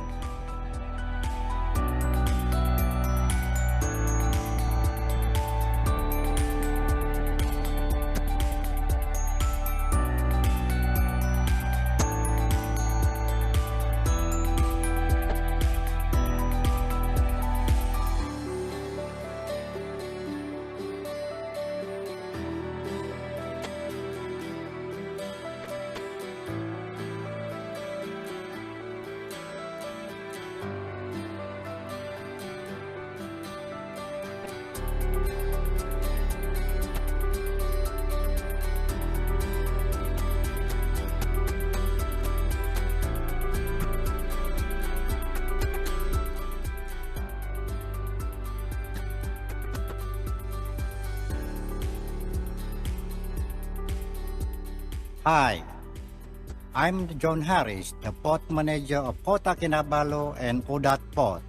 Hi, I'm John Harris, the Port Manager of Kota Kinabalu and Udat Port.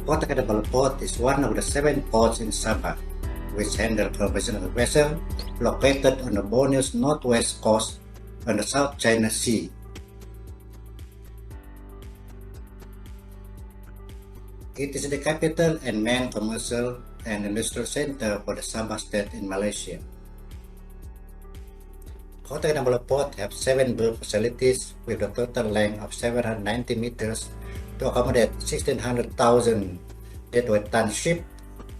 Kota Kinabalu Port is one of the 7 ports in Sabah, which handle conventional vessels located on the Borneo's northwest coast on the South China Sea. It is the capital and main commercial and industrial center for the Sabah state in Malaysia. Kota Kinabalu Port have 7 berth facilities with a total length of 790 meters to accommodate 1,600,000 deadweight ton ship,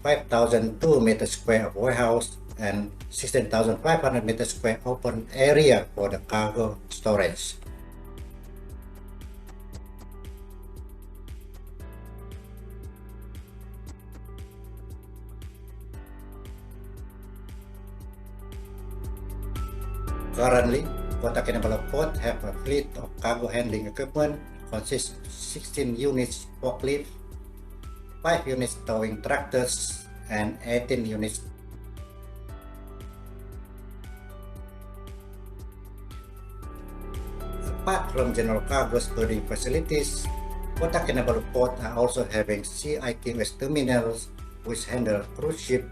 5,002 meters square of warehouse, and 16,500 meters square open area for the cargo storage. Currently, Kota Kinabalu Port have a fleet of cargo handling equipment consists of 16 units forklift, 5 units towing tractors, and 18 units. Apart from general cargoes loading facilities, Kota Kinabalu Port are also having CITS terminals which handle cruise ship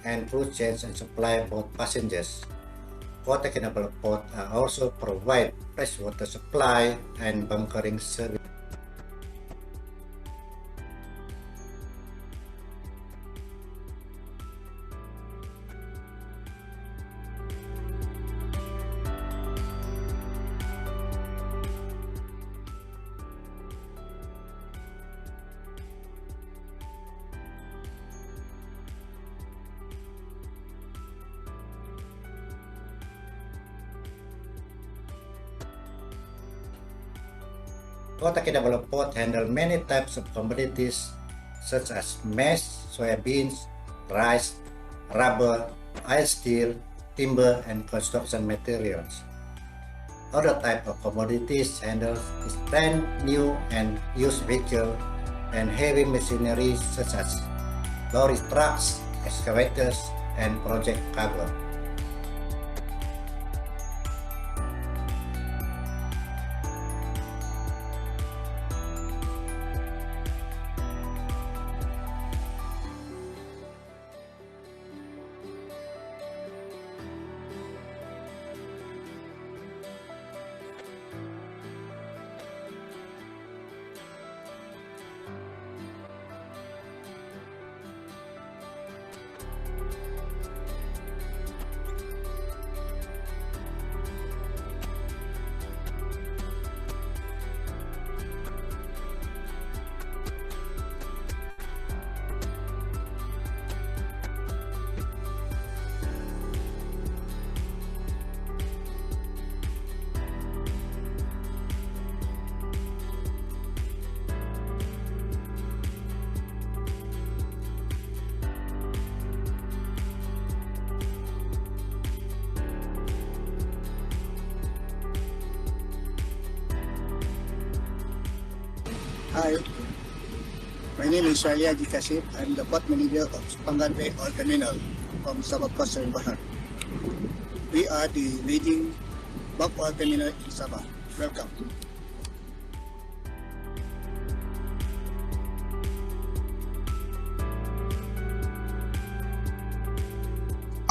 and cruise change and supply both passengers. Kota Kinabalu Port are also provide freshwater supply and bunkering service. Kota Kinabalu Port handle many types of commodities such as maize, soybeans, rice, rubber, iron steel, timber, and construction materials. Other type of commodities handled is brand new and used vehicle and heavy machinery such as lorry trucks, excavators, and project cargo. Hi, my name is Shalia Dikasip. I'm the port manager of Sapangar Bay Oil Terminal from Sabah Coastal Bahar. We are the leading bulk oil terminal in Sabah. Welcome.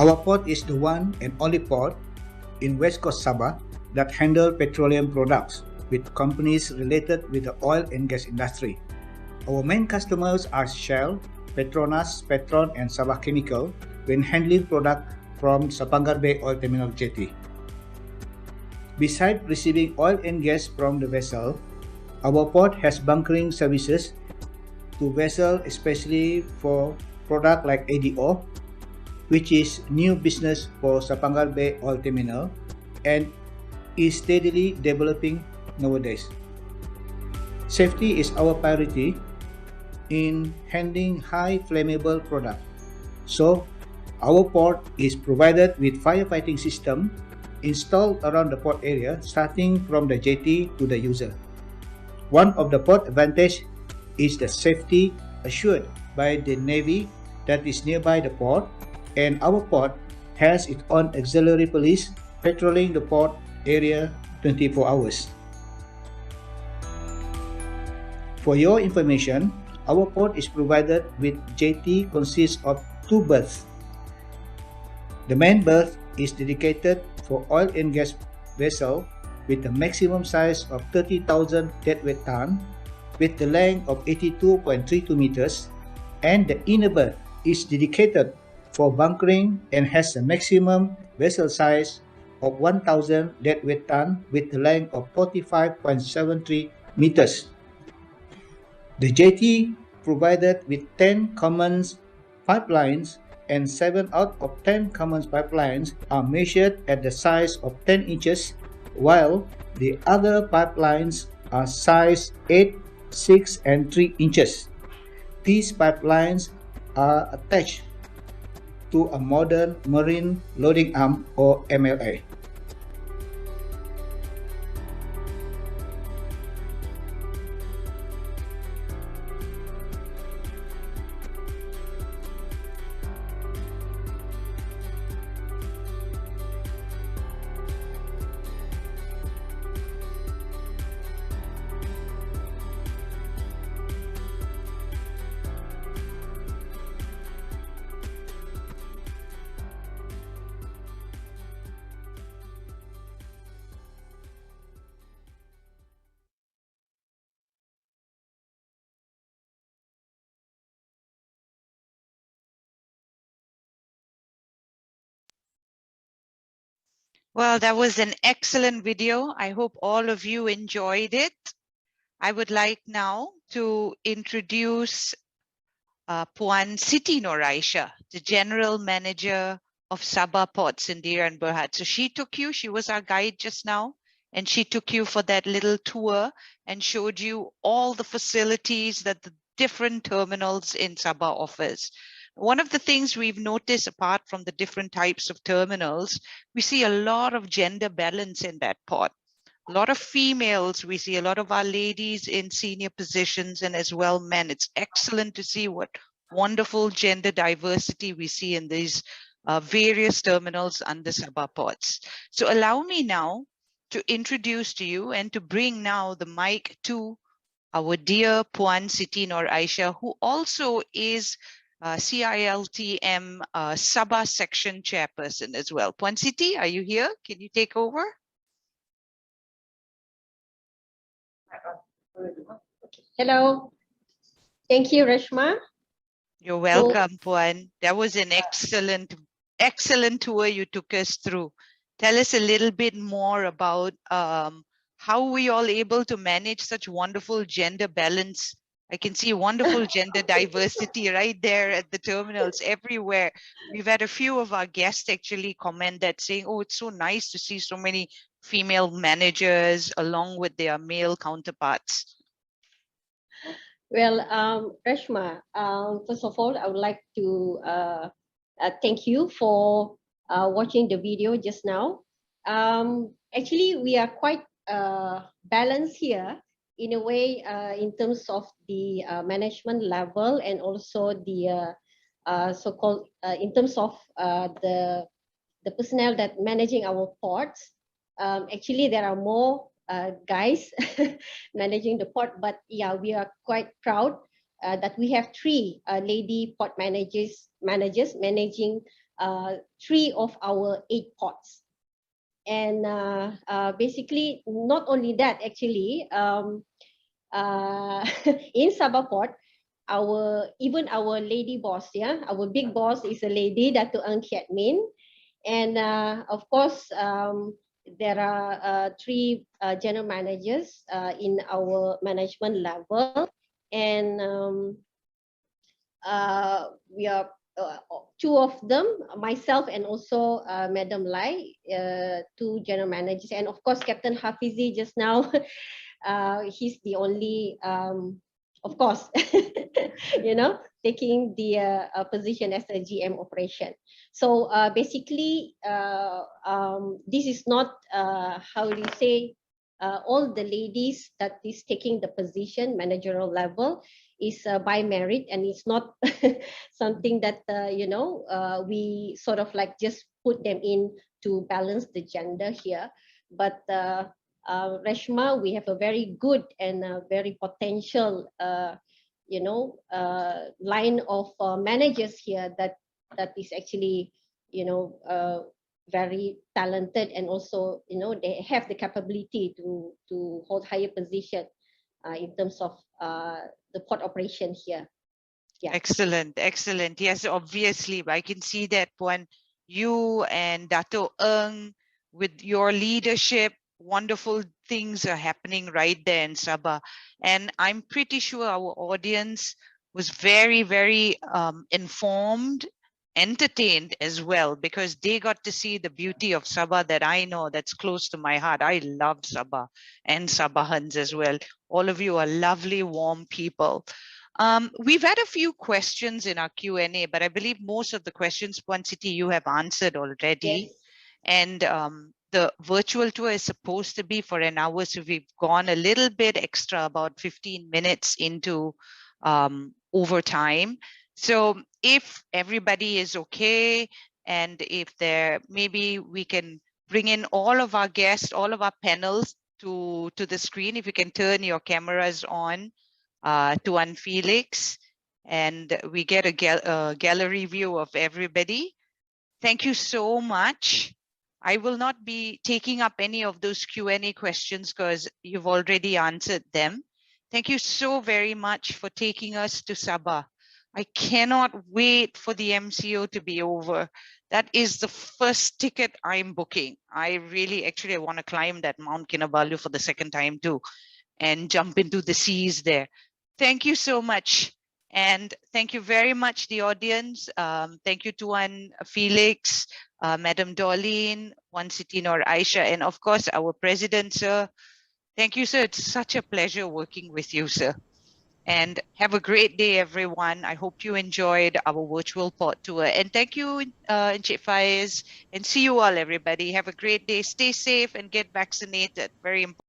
Our port is the one and only port in West Coast Sabah that handle petroleum products with companies related with the oil and gas industry. Our main customers are Shell, Petronas, Petron, and Sabah Chemical when handling product from Sapangar Bay Oil Terminal jetty. Besides receiving oil and gas from the vessel, our port has bunkering services to vessels especially for product like ADO, which is new business for Sapangar Bay Oil Terminal and is steadily developing nowadays. Safety is our priority in handling high flammable product. So, our port is provided with firefighting system installed around the port area starting from the jetty to the user. One of the port advantage is the safety assured by the Navy that is nearby the port, and our port has its own auxiliary police patrolling the port area 24 hours. For your information, our port is provided with jetty consists of 2 berths. The main berth is dedicated for oil and gas vessel with a maximum size of 30,000 deadweight ton with the length of 82.32 meters, and the inner berth is dedicated for bunkering and has a maximum vessel size of 1,000 deadweight ton with the length of 45.73 meters. The jetty provided with 10 common pipelines, and 7 out of 10 common pipelines are measured at the size of 10 inches, while the other pipelines are size 8, 6, and 3 inches. These pipelines are attached to a modern marine loading arm or MLA. Well, that was an excellent video. I hope all of you enjoyed it. I would like now to introduce Puan Siti Noraisha, the General Manager of Sabah Port Sendiri and Berhad. So she was our guide just now, and she took you for that little tour and showed you all the facilities that the different terminals in Sabah offers. One of the things we've noticed, apart from the different types of terminals, we see a lot of gender balance in that port. A lot of females, we see a lot of our ladies in senior positions and as well men. It's excellent to see what wonderful gender diversity we see in these various terminals under Sabah ports. So allow me now to introduce to you and to bring now the mic to our dear Puan Siti Noraisha, who also is CILTM Sabah section chairperson as well. Puan Siti, are you here? Can you take over? Hello. Thank you, Reshma. You're welcome, Puan. That was an excellent tour you took us through. Tell us a little bit more about how we all able to manage such wonderful gender balance. I can see wonderful gender diversity right there at the terminals everywhere. We've had a few of our guests actually comment that, saying, oh, it's so nice to see so many female managers along with their male counterparts. Well, Reshma, first of all, I would like to thank you for watching the video just now. Actually, we are quite balanced here in a way in terms of the management level and also the so-called in terms of the personnel that managing our ports. Actually, there are more guys managing the port, but yeah, we are quite proud that we have 3 lady port managers managing 3 of our 8 ports. And basically, not only that, actually, in Sabah Port, even our lady boss, yeah, our big boss is a lady, Dato' Ang Kiat Min, and of course, there are 3 general managers in our management level, and we are 2 of them, myself and also Madam Lai, 2 general managers, and of course Captain Hafizi just now. He's the only, of course, you know, taking the position as a GM operation. So basically, this is not how do you say, all the ladies that is taking the position managerial level is by merit, and it's not something that you know, we sort of like just put them in to balance the gender here. But Reshma, we have a very good and very potential you know, line of managers here that is actually, you know, very talented, and also, you know, they have the capability to hold higher position in terms of the port operation here. Yeah. Excellent, excellent. Yes, obviously, I can see that when you and Dato' Ng, with your leadership, wonderful things are happening right there in Sabah. And I'm pretty sure our audience was very, very informed, entertained as well, because they got to see the beauty of Sabah that I know that's close to my heart. I love Sabah and Sabahans as well. All of you are lovely, warm people. We've had a few questions in our Q&A, but I believe most of the questions, Puan Siti, you have answered already. Yes. And the virtual tour is supposed to be for an hour, so we've gone a little bit extra, about 15 minutes into overtime. So if everybody is okay, and if there, maybe we can bring in all of our guests, all of our panels to the screen. If you can turn your cameras on to Felix, and we get a gallery view of everybody. Thank you so much. I will not be taking up any of those Q&A questions because you've already answered them. Thank you so very much for taking us to Sabah. I cannot wait for the MCO to be over. That is the first ticket I'm booking. I really actually want to climb that Mount Kinabalu for the second time too and jump into the seas there. Thank you so much. And thank you very much, the audience. Thank you Tuan Felix, Madam Dorleen, Wan Siti Nor Aisha, and of course our president, sir. Thank you, sir. It's such a pleasure working with you, sir. And have a great day, everyone. I hope you enjoyed our virtual port tour. And thank you, Encik Faiz. And see you all, everybody. Have a great day. Stay safe and get vaccinated. Very important.